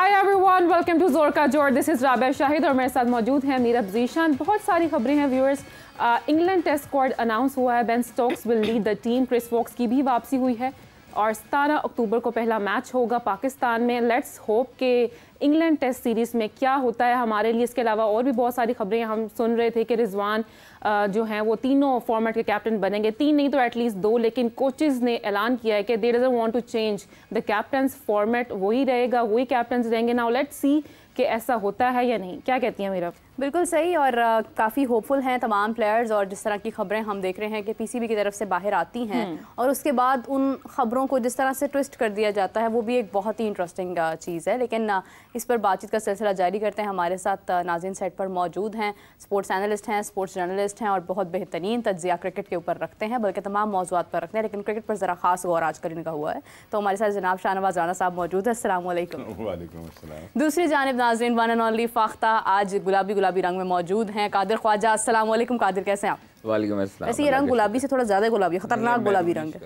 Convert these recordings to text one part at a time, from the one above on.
Hi everyone, welcome to जोर का जोर। दिस इज राबिया शाहिद और मेरे साथ मौजूद हैं मीरब ज़ीशान। बहुत सारी खबरें हैं viewers. England test squad announce हुआ है। Ben Stokes will lead the team. Chris Woakes की भी वापसी हुई है और 17 अक्टूबर को पहला मैच होगा पाकिस्तान में। लेट्स होप कि इंग्लैंड टेस्ट सीरीज़ में क्या होता है हमारे लिए। इसके अलावा और भी बहुत सारी खबरें हम सुन रहे थे कि रिजवान जो हैं वो तीनों फॉर्मेट के कैप्टन बनेंगे, 3 नहीं तो एटलीस्ट 2, लेकिन कोचेज़ ने ऐलान किया है कि they doesn't want to change the captains format, वही रहेगा, वही कैप्टन्स रहेंगे। नाउ लेट्स सी कि ऐसा होता है या नहीं। क्या कहती हैं मीरा? बिल्कुल सही, और काफ़ी होपफुल हैं तमाम प्लेयर्स। और जिस तरह की खबरें हम देख रहे हैं कि पीसीबी की तरफ से बाहर आती हैं और उसके बाद उन खबरों को जिस तरह से ट्विस्ट कर दिया जाता है, वो भी एक बहुत ही इंटरेस्टिंग चीज़ है। लेकिन इस पर बातचीत का सिलसिला जारी करते हैं। हमारे साथ नाज़रीन सेट पर मौजूद हैं, स्पोर्ट्स एनालिस्ट हैं, स्पोर्ट्स जर्नलिस्ट हैं और बहुत बेहतरीन तज्जिया क्रिकेट के ऊपर रखते हैं, बल्कि तमाम मौज़ूआत पर रखते हैं, लेकिन क्रिकेट पर ज़रा खास गौर आजकल इनका हुआ है। तो हमारे साथ जनाब शाहनवाज राना साहब मौजूद है। अस्सलाम वालेकुम। वालेकुम अस्सलाम। दूसरी जानिब नाज़रीन वन एंड ओनली फाख्ता आज गुलाबी गुलाबी रंग में मौजूद हैं, कादिर ख्वाजा। अस्सलाम वालेकुम कादिर, कैसे हैं आप? वालेकुम अस्सलाम। वैसे ये रंग गुलाबी से थोड़ा ज़्यादा गुलाबी, खतरनाक गुलाबी रंग है।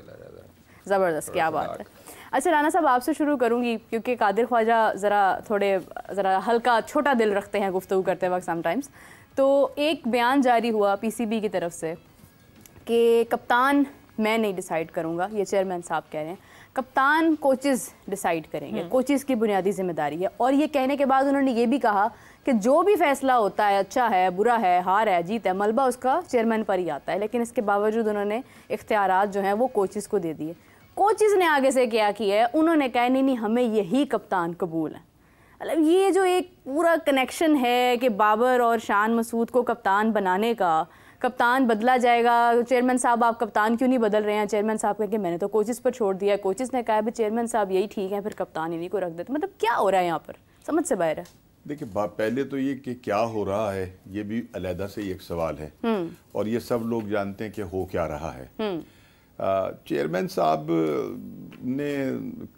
ज़बरदस्त, क्या बात है। अच्छा राना साहब, आपसे शुरू करूंगी क्योंकि कादिर ख्वाजा ज़रा हल्का छोटा दिल रखते हैं गुफ्तगू करते वक्त समटाइम्स। तो एक बयान जारी हुआ पीसीबी की तरफ से कि कप्तान मैं नहीं डिसाइड करूंगा, ये चेयरमैन साहब कह रहे हैं, कप्तान कोचेस डिसाइड करेंगे, कोचेस की बुनियादी जिम्मेदारी है। और ये कहने के बाद उन्होंने ये भी कहा कि जो भी फैसला होता है, अच्छा है, बुरा है, हार है, जीत है, मलबा उसका चेयरमैन पर ही आता है। लेकिन इसके बावजूद उन्होंने इख्तियारात जो हैं वो कोचेस को दे दिए। कोचेस ने आगे से क्या किया है, उन्होंने कहा नहीं हमें यही कप्तान कबूल है। मतलब ये जो एक पूरा कनेक्शन है कि बाबर और शान मसूद को कप्तान बनाने का, कप्तान बदला जाएगा, चेयरमैन साहब आप कप्तान क्यों नहीं बदल रहे हैं? चेयरमैन साहब कहें कि मैंने तो कोचेस पर छोड़ दिया है। कोचेस ने कहा भी चेयरमैन साहब यही ठीक है, फिर कप्तान इन्हीं को रख देते। मतलब क्या हो रहा है यहाँ पर, समझ से बाहर है। देखिए पहले तो ये कि क्या हो रहा है ये भी अलहदा से एक सवाल है और ये सब लोग जानते हैं कि हो क्या रहा है। चेयरमैन साहब ने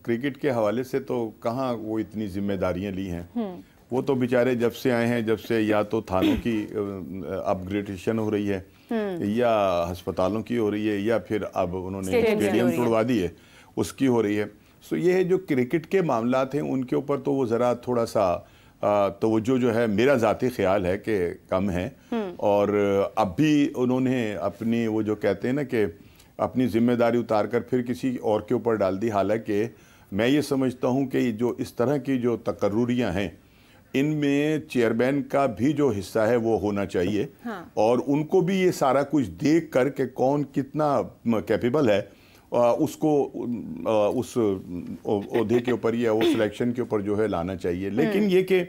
क्रिकेट के हवाले से तो कहाँ वो इतनी जिम्मेदारियां ली हैं। वो तो बेचारे जब से आए हैं, जब से या तो थानों की अपग्रेडेशन हो रही है या अस्पतालों की हो रही है या फिर अब उन्होंने स्टेडियम तोड़वा दिए उसकी हो रही है। सो ये है जो क्रिकेट के मामलात हैं उनके ऊपर तो वो ज़रा थोड़ा सा तवज्जो जो है मेरा ज़ाती ख्याल है कि कम है। और अब भी उन्होंने अपनी वो जो कहते हैं ना कि अपनी जिम्मेदारी उतार कर फिर किसी और के ऊपर डाल दी। हालांकि मैं ये समझता हूँ कि जो इस तरह की जो तकर्रुरियाँ हैं इनमें चेयरमैन का भी जो हिस्सा है वो होना चाहिए। और उनको भी ये सारा कुछ देख कर के कौन कितना कैपेबल है उसको उस ओहदे के ऊपर या उस सिलेक्शन के ऊपर जो है लाना चाहिए। लेकिन ये कि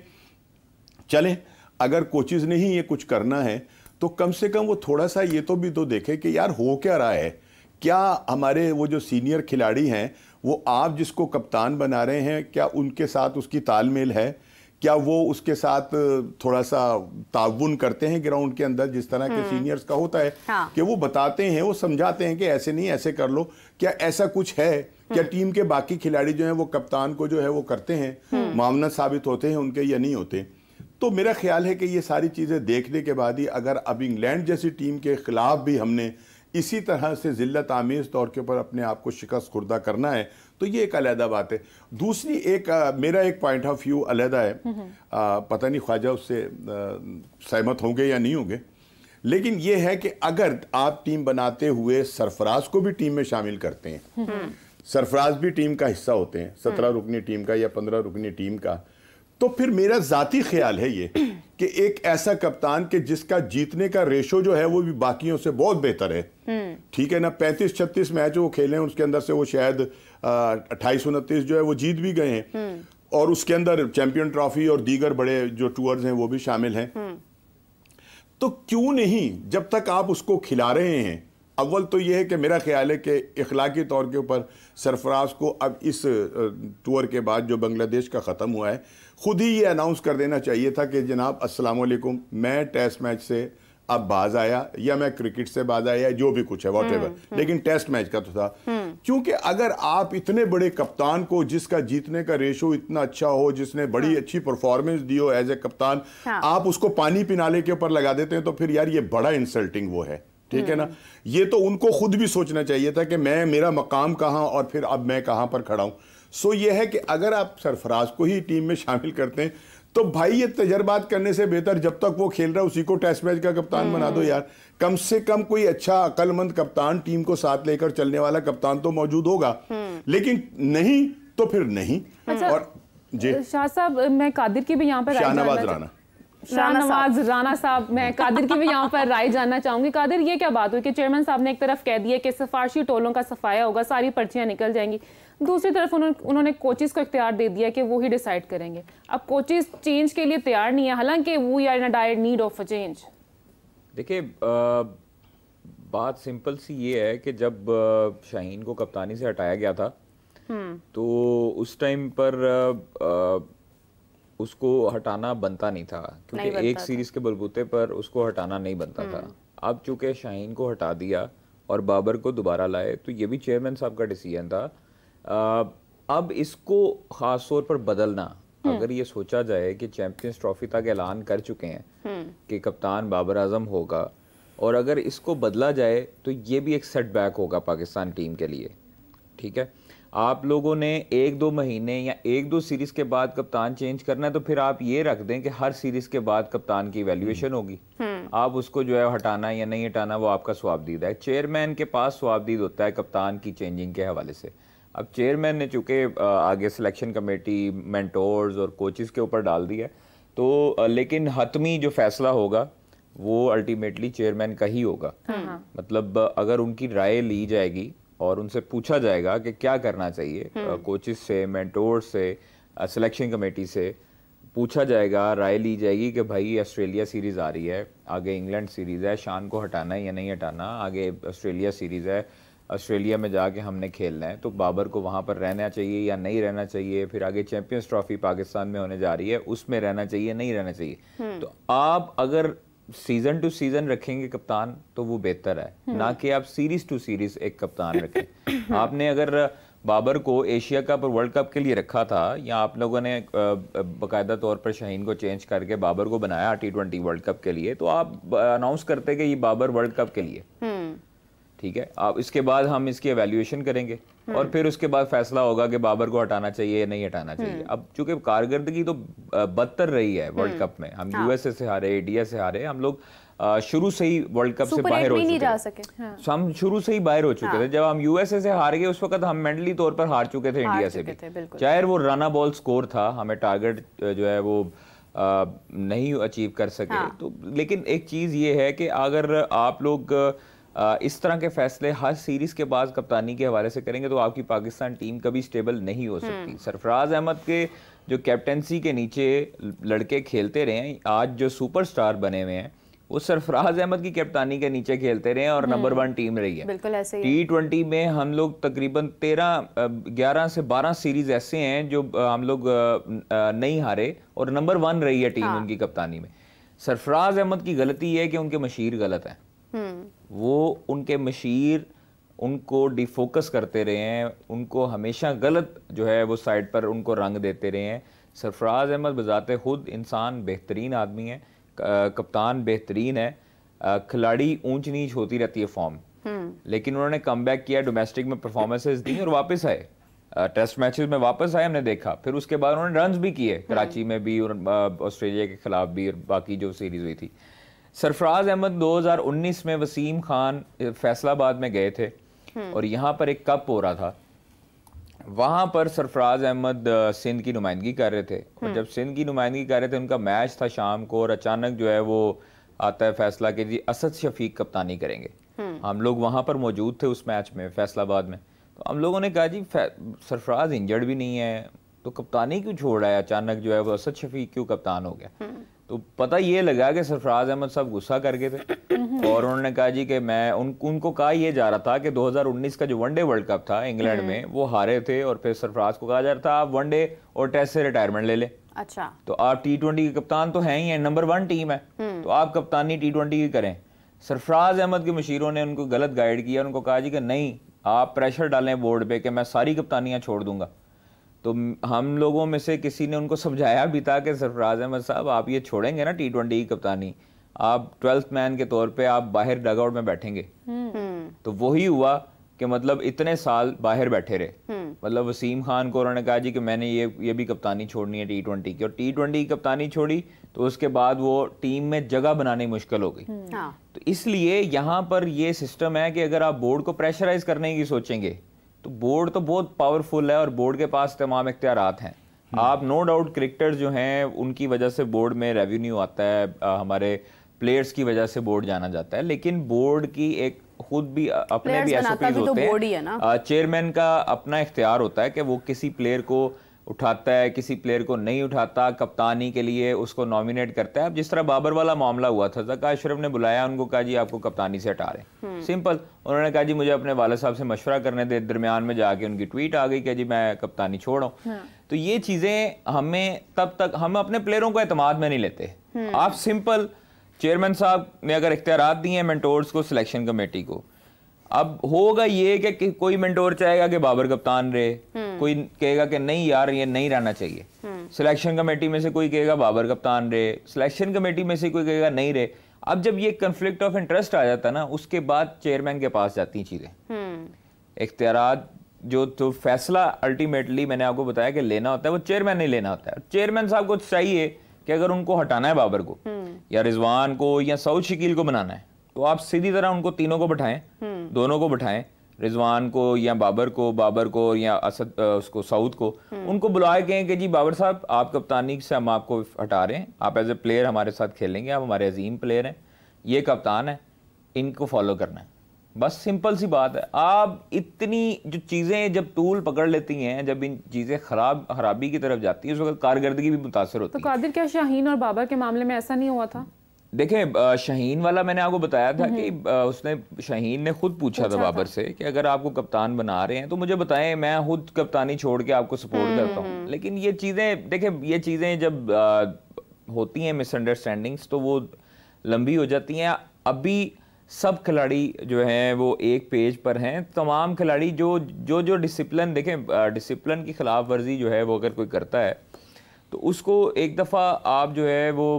चलें, अगर कोचेज़ ने ही ये कुछ करना है तो कम से कम वो थोड़ा सा ये तो भी तो देखे कि यार हो क्या रहा है। क्या हमारे वो जो सीनियर खिलाड़ी हैं वो आप जिसको कप्तान बना रहे हैं, क्या उनके साथ उसकी तालमेल है? क्या वो उसके साथ थोड़ा सा ताउन करते हैं ग्राउंड के अंदर जिस तरह के सीनियर्स का होता है? कि वो बताते हैं, वो समझाते हैं कि ऐसे नहीं ऐसे कर लो। क्या ऐसा कुछ है? क्या टीम के बाकी खिलाड़ी जो हैं वो कप्तान को जो है वो करते हैं, मामनत साबित होते हैं उनके या नहीं होते? तो मेरा ख्याल है कि ये सारी चीज़ें देखने के बाद ही अगर अब इंग्लैंड जैसी टीम के खिलाफ भी हमने इसी तरह से जिल्लत आमेज़ तौर के ऊपर अपने आप को शिकस्त खुर्दा करना है तो ये एक अलहदा बात है। दूसरी एक मेरा एक पॉइंट ऑफ व्यू अलहदा है। पता नहीं ख्वाजा उससे सहमत होंगे या नहीं होंगे, लेकिन ये है कि अगर आप टीम बनाते हुए सरफराज को भी टीम में शामिल करते हैं, सरफराज भी टीम का हिस्सा होते हैं, 17 रुकनी टीम का या 15 रुकनी टीम का, तो फिर मेरा जाती ख्याल है ये कि एक ऐसा कप्तान के जिसका जीतने का रेशो जो है वो भी बाकियों से बहुत बेहतर है। ठीक है ना, 35-36 मैच वो खेले हैं, उसके अंदर से वो शायद 28-29 जो है वो जीत भी गए हैं और उसके अंदर चैंपियन ट्रॉफी और दीगर बड़े जो टूर्स हैं वो भी शामिल हैं। तो क्यों नहीं, जब तक आप उसको खिला रहे हैं, अव्वल तो यह है कि मेरा ख्याल है कि इखलाकी तौर के ऊपर सरफराज को अब इस टूर के बाद जो बांग्लादेश का ख़त्म हुआ है खुद ही ये अनाउंस कर देना चाहिए था कि जनाब अस्सलाम वालेकुम, मैं टेस्ट मैच से अब बाज आया या मैं क्रिकेट से बाज आया, जो भी कुछ है वॉटेवर, लेकिन टेस्ट मैच का तो था। क्योंकि अगर आप इतने बड़े कप्तान को जिसका जीतने का रेशो इतना अच्छा हो, जिसने बड़ी अच्छी परफॉर्मेंस दी हो एज ए कप्तान, आप उसको पानी पिनाले के ऊपर लगा देते हैं तो फिर यार ये बड़ा इंसल्टिंग वो है। ठीक है ना, ये तो उनको खुद भी सोचना चाहिए था कि मैं, मेरा मकाम कहाँ और फिर अब मैं कहाँ पर खड़ा हूँ। सो ये है कि अगर आप सरफराज को ही टीम में शामिल करते हैं तो भाई ये तजर्बात करने से बेहतर जब तक वो खेल रहा है उसी को टेस्ट मैच का कप्तान बना दो यार। कम से कम कोई अच्छा अक्लमंद कप्तान, टीम को साथ लेकर चलने वाला कप्तान तो मौजूद होगा, लेकिन नहीं तो फिर नहीं। और जी शाह साहब, मैं कादिर की भी यहाँ पर शाहनवाज राना साहब, मैं कादिर की भी यहाँ पर राय जानना चाहूंगी। कादिर, ये क्या बात हुई कि चेयरमैन साहब ने एक तरफ कह दिया कि सिफारशी टोलों का सफाया होगा, सारी पर्चियां निकल जाएंगी, दूसरी तरफ उन्होंने कोचेस को इख्तियार दे दिया कि वो ही डिसाइड करेंगे। अब कोचेस चेंज के लिए तैयार नहीं है, हालांकि we are in a direct need of a change. देखिए, बात सिंपल सी ये है कि जब शाहीन को कप्तानी से हटाया गया था तो उस टाइम पर उसको हटाना बनता नहीं था, क्योंकि एक सीरीज के बलबूते पर उसको हटाना नहीं बनता था। अब चूंकि शाहीन को हटा दिया और बाबर को दोबारा लाए, तो ये भी चेयरमैन साहब का डिसीजन था। अब इसको खास तौर पर बदलना, अगर ये सोचा जाए कि चैंपियंस ट्रॉफी तक ऐलान कर चुके हैं कि कप्तान बाबर आजम होगा, और अगर इसको बदला जाए तो ये भी एक सेटबैक होगा पाकिस्तान टीम के लिए। ठीक है, आप लोगों ने 1-2 महीने या 1-2 सीरीज के बाद कप्तान चेंज करना है, तो फिर आप ये रख दें कि हर सीरीज के बाद कप्तान की इवैल्यूएशन होगी। आप उसको जो है हटाना या नहीं हटाना वो आपका स्वाबदीद है। चेयरमैन के पास स्वाबदीद होता है कप्तान की चेंजिंग के हवाले से। अब चेयरमैन ने चूंकि आगे सिलेक्शन कमेटी, मेंटोर्स और कोचेस के ऊपर डाल दिया, तो लेकिन हतमी जो फैसला होगा वो अल्टीमेटली चेयरमैन का ही होगा। मतलब अगर उनकी राय ली जाएगी और उनसे पूछा जाएगा कि क्या करना चाहिए, कोचेस से, मेंटोर से, सिलेक्शन कमेटी से पूछा जाएगा, राय ली जाएगी कि भाई ऑस्ट्रेलिया सीरीज़ आ रही है, आगे इंग्लैंड सीरीज़ है, शान को हटाना है या नहीं हटाना, आगे ऑस्ट्रेलिया सीरीज़ है, ऑस्ट्रेलिया में जाके हमने खेलना है, तो बाबर को वहाँ पर रहना चाहिए या नहीं रहना चाहिए, फिर आगे चैंपियंस ट्रॉफी पाकिस्तान में होने जा रही है, उसमें रहना चाहिए नहीं रहना चाहिए। तो आप अगर सीजन टू सीजन रखेंगे कप्तान तो वो बेहतर है, ना कि आप सीरीज टू सीरीज एक कप्तान रखें। आपने अगर बाबर को एशिया कप और वर्ल्ड कप के लिए रखा था, या आप लोगों ने बाकायदा तौर पर शाहीन को चेंज करके बाबर को बनाया T20 वर्ल्ड कप के लिए, तो आप अनाउंस करते कि ये बाबर वर्ल्ड कप के लिए, ठीक है, आप इसके बाद हम इसकी एवेल्युएशन करेंगे और फिर उसके बाद फैसला होगा कि बाबर को हटाना चाहिए या नहीं हटाना चाहिए। अब चूंकि कारकर्दगी तो बदतर रही है वर्ल्ड कप में, हम यूएसए से हारे, इंडिया से हारे, हम लोग शुरू से ही वर्ल्ड कप से बाहर हो चुके थे। हम शुरू से ही बाहर हो चुके थे। जब हम यूएसए से हार गए उस वक्त हम मेंटली तौर पर हार चुके थे इंडिया से भी, चाहे वो रन बॉल स्कोर था, हमें टारगेट जो है वो नहीं अचीव कर सके। तो लेकिन एक चीज ये है कि अगर आप लोग इस तरह के फैसले हर सीरीज के बाद कप्तानी के हवाले से करेंगे तो आपकी पाकिस्तान टीम कभी स्टेबल नहीं हो सकती। सरफराज अहमद के जो कैप्टनसी के नीचे लड़के खेलते रहे हैं, आज जो सुपरस्टार बने हुए हैं, वो सरफराज अहमद की कप्तानी के नीचे खेलते रहे हैं और नंबर 1 टीम रही है। बिल्कुल ऐसे ही। T20 में हम लोग तकरीबन 11 से 12 सीरीज ऐसे हैं जो हम लोग नहीं हारे और नंबर 1 रही है टीम उनकी कप्तानी में। सरफराज अहमद की गलती है कि उनके मशीर गलत है। वो उनके मशीर उनको डिफोकस करते रहे हैं, उनको हमेशा गलत जो है वो साइड पर उनको रंग देते रहे हैं। सरफराज अहमद बजाते खुद इंसान बेहतरीन आदमी है, कप्तान बेहतरीन है, खिलाड़ी ऊंच नीच होती रहती है फॉर्म, लेकिन उन्होंने कमबैक किया, डोमेस्टिक में परफॉर्मेंसेस दी और वापस आए, टेस्ट मैचेस में वापस आए, हमने देखा। फिर उसके बाद उन्होंने रन्स भी किए, कराची में भी और ऑस्ट्रेलिया के खिलाफ भी और बाकी जो सीरीज हुई थी। सरफराज अहमद 2019 में वसीम खान फैसलाबाद में गए थे और यहाँ पर एक कप हो रहा था, वहाँ पर सरफराज अहमद सिंध की नुमाइंदगी कर रहे थे और जब सिंध की नुमाइंदगी कर रहे थे उनका मैच था शाम को और अचानक जो है वो आता है फैसला कि जी असद शफीक कप्तानी करेंगे। हम लोग वहाँ पर मौजूद थे उस मैच में फैसलाबाद में, तो हम लोगों ने कहा जी सरफराज इंजर्ड भी नहीं है तो कप्तानी क्यों छोड़ रहा है, अचानक जो है वो असद शफीक क्यों कप्तान हो गया। तो पता ये लगा कि सरफराज अहमद साहब गुस्सा कर गए थे और उन्होंने कहा जी कि मैं उनको कहा यह जा रहा था कि 2019 का जो वनडे वर्ल्ड कप था इंग्लैंड में वो हारे थे और फिर सरफराज को कहा जा रहा था आप वनडे और टेस्ट से रिटायरमेंट ले लें। अच्छा, तो आप T20 के कप्तान तो हैं ही हैं, नंबर 1 टीम है, तो आप कप्तानी T20 की करें। सरफराज अहमद के मशीरों ने उनको गलत गाइड किया, उनको कहा जी कि नहीं आप प्रेशर डालें बोर्ड पे कि मैं सारी कप्तानियां छोड़ दूंगा। तो हम लोगों में से किसी ने उनको समझाया भी था कि सरफराज अहमद साहब आप ये छोड़ेंगे ना T20 की कप्तानी, आप 12th मैन के तौर पे आप बाहर डगआउट में बैठेंगे। तो वही हुआ कि मतलब इतने साल बाहर बैठे रहे मतलब वसीम खान को उन्होंने कहा जी कि मैंने ये भी कप्तानी छोड़नी है T20 की, और T20 की कप्तानी छोड़ी तो उसके बाद वो टीम में जगह बनानी मुश्किल हो गई। तो इसलिए यहाँ पर ये सिस्टम है कि अगर आप बोर्ड को प्रेशराइज करने की सोचेंगे तो बोर्ड तो बहुत पावरफुल है और बोर्ड के पास तमाम इख्तियारात हैं। आप नो डाउट क्रिकेटर्स जो हैं उनकी वजह से बोर्ड में रेवेन्यू आता है, हमारे प्लेयर्स की वजह से बोर्ड जाना जाता है, लेकिन बोर्ड की एक खुद भी अपने भी एसओपीज होते हैं। चेयरमैन का अपना इख्तियार होता है कि वो किसी प्लेयर को उठाता है, किसी प्लेयर को नहीं उठाता, कप्तानी के लिए उसको नॉमिनेट करता है। अब जिस तरह बाबर वाला मामला हुआ था, ज़का अशरफ ने बुलाया, उनको कहा जी आपको कप्तानी से हटा रहे, सिंपल। उन्होंने कहा जी मुझे अपने वाले साहब से मशवरा करने दे, दरमियान में जाके उनकी ट्वीट आ गई कि जी मैं कप्तानी छोड़ रहा हूं। तो ये चीज़ें हमें तब तक हम अपने प्लेयरों को एतमाद में नहीं लेते। आप सिंपल चेयरमैन साहब ने अगर इख्तियारात दिए हैं मेंटोर्स को, सिलेक्शन कमेटी को, अब होगा ये कि कोई मेंटोर चाहेगा कि बाबर कप्तान रहे, कोई कहेगा कि नहीं यार ये नहीं रहना चाहिए, सिलेक्शन कमेटी में से कोई कहेगा बाबर कप्तान रहे, सिलेक्शन कमेटी में से कोई कहेगा नहीं रहे। अब जब ये कन्फ्लिक्ट ऑफ इंटरेस्ट आ जाता है ना, उसके बाद चेयरमैन के पास जाती हैं चीजें, इख्तियारात जो तो फैसला अल्टीमेटली मैंने आपको बताया कि लेना होता है वो चेयरमैन नहीं लेना होता है। चेयरमैन साहब को चाहिए कि अगर उनको हटाना है बाबर को या रिजवान को या सऊद शकील को बनाना है तो आप सीधी तरह उनको तीनों को बिठाएं, दोनों को बिठाएं, रिजवान को या बाबर को या असद उसको सऊद को, उनको बुलाए कहें कि जी बाबर साहब आप कप्तानी से हम आपको हटा रहे हैं, आप एज ए प्लेयर हमारे साथ खेलेंगे, आप हमारे अजीम प्लेयर हैं, ये कप्तान है, इनको फॉलो करना है, बस सिंपल सी बात है। आप इतनी जो चीज़ें जब टूल पकड़ लेती हैं, जब इन चीज़ें खराबी की तरफ जाती है, उस वक्त कारकर्दगी भी मुतासर होती है। तो कादिर क्या शाहीन और बाबर के मामले में ऐसा नहीं हुआ था? देखें शाहीन वाला मैंने आपको बताया था कि उसने शाहीन ने खुद पूछा था बाबर से कि अगर आपको कप्तान बना रहे हैं तो मुझे बताएं, मैं खुद कप्तानी छोड़ के आपको सपोर्ट करता हूं। लेकिन ये चीज़ें देखें, ये चीज़ें जब होती हैं मिसअंडरस्टैंडिंग्स तो वो लंबी हो जाती हैं। अभी सब खिलाड़ी जो हैं वो एक पेज पर हैं, तमाम खिलाड़ी जो डिसिप्लिन, देखें डिसिप्लिन की खिलाफ वर्जी जो है वो अगर कोई करता है तो उसको एक दफ़ा आप जो है वो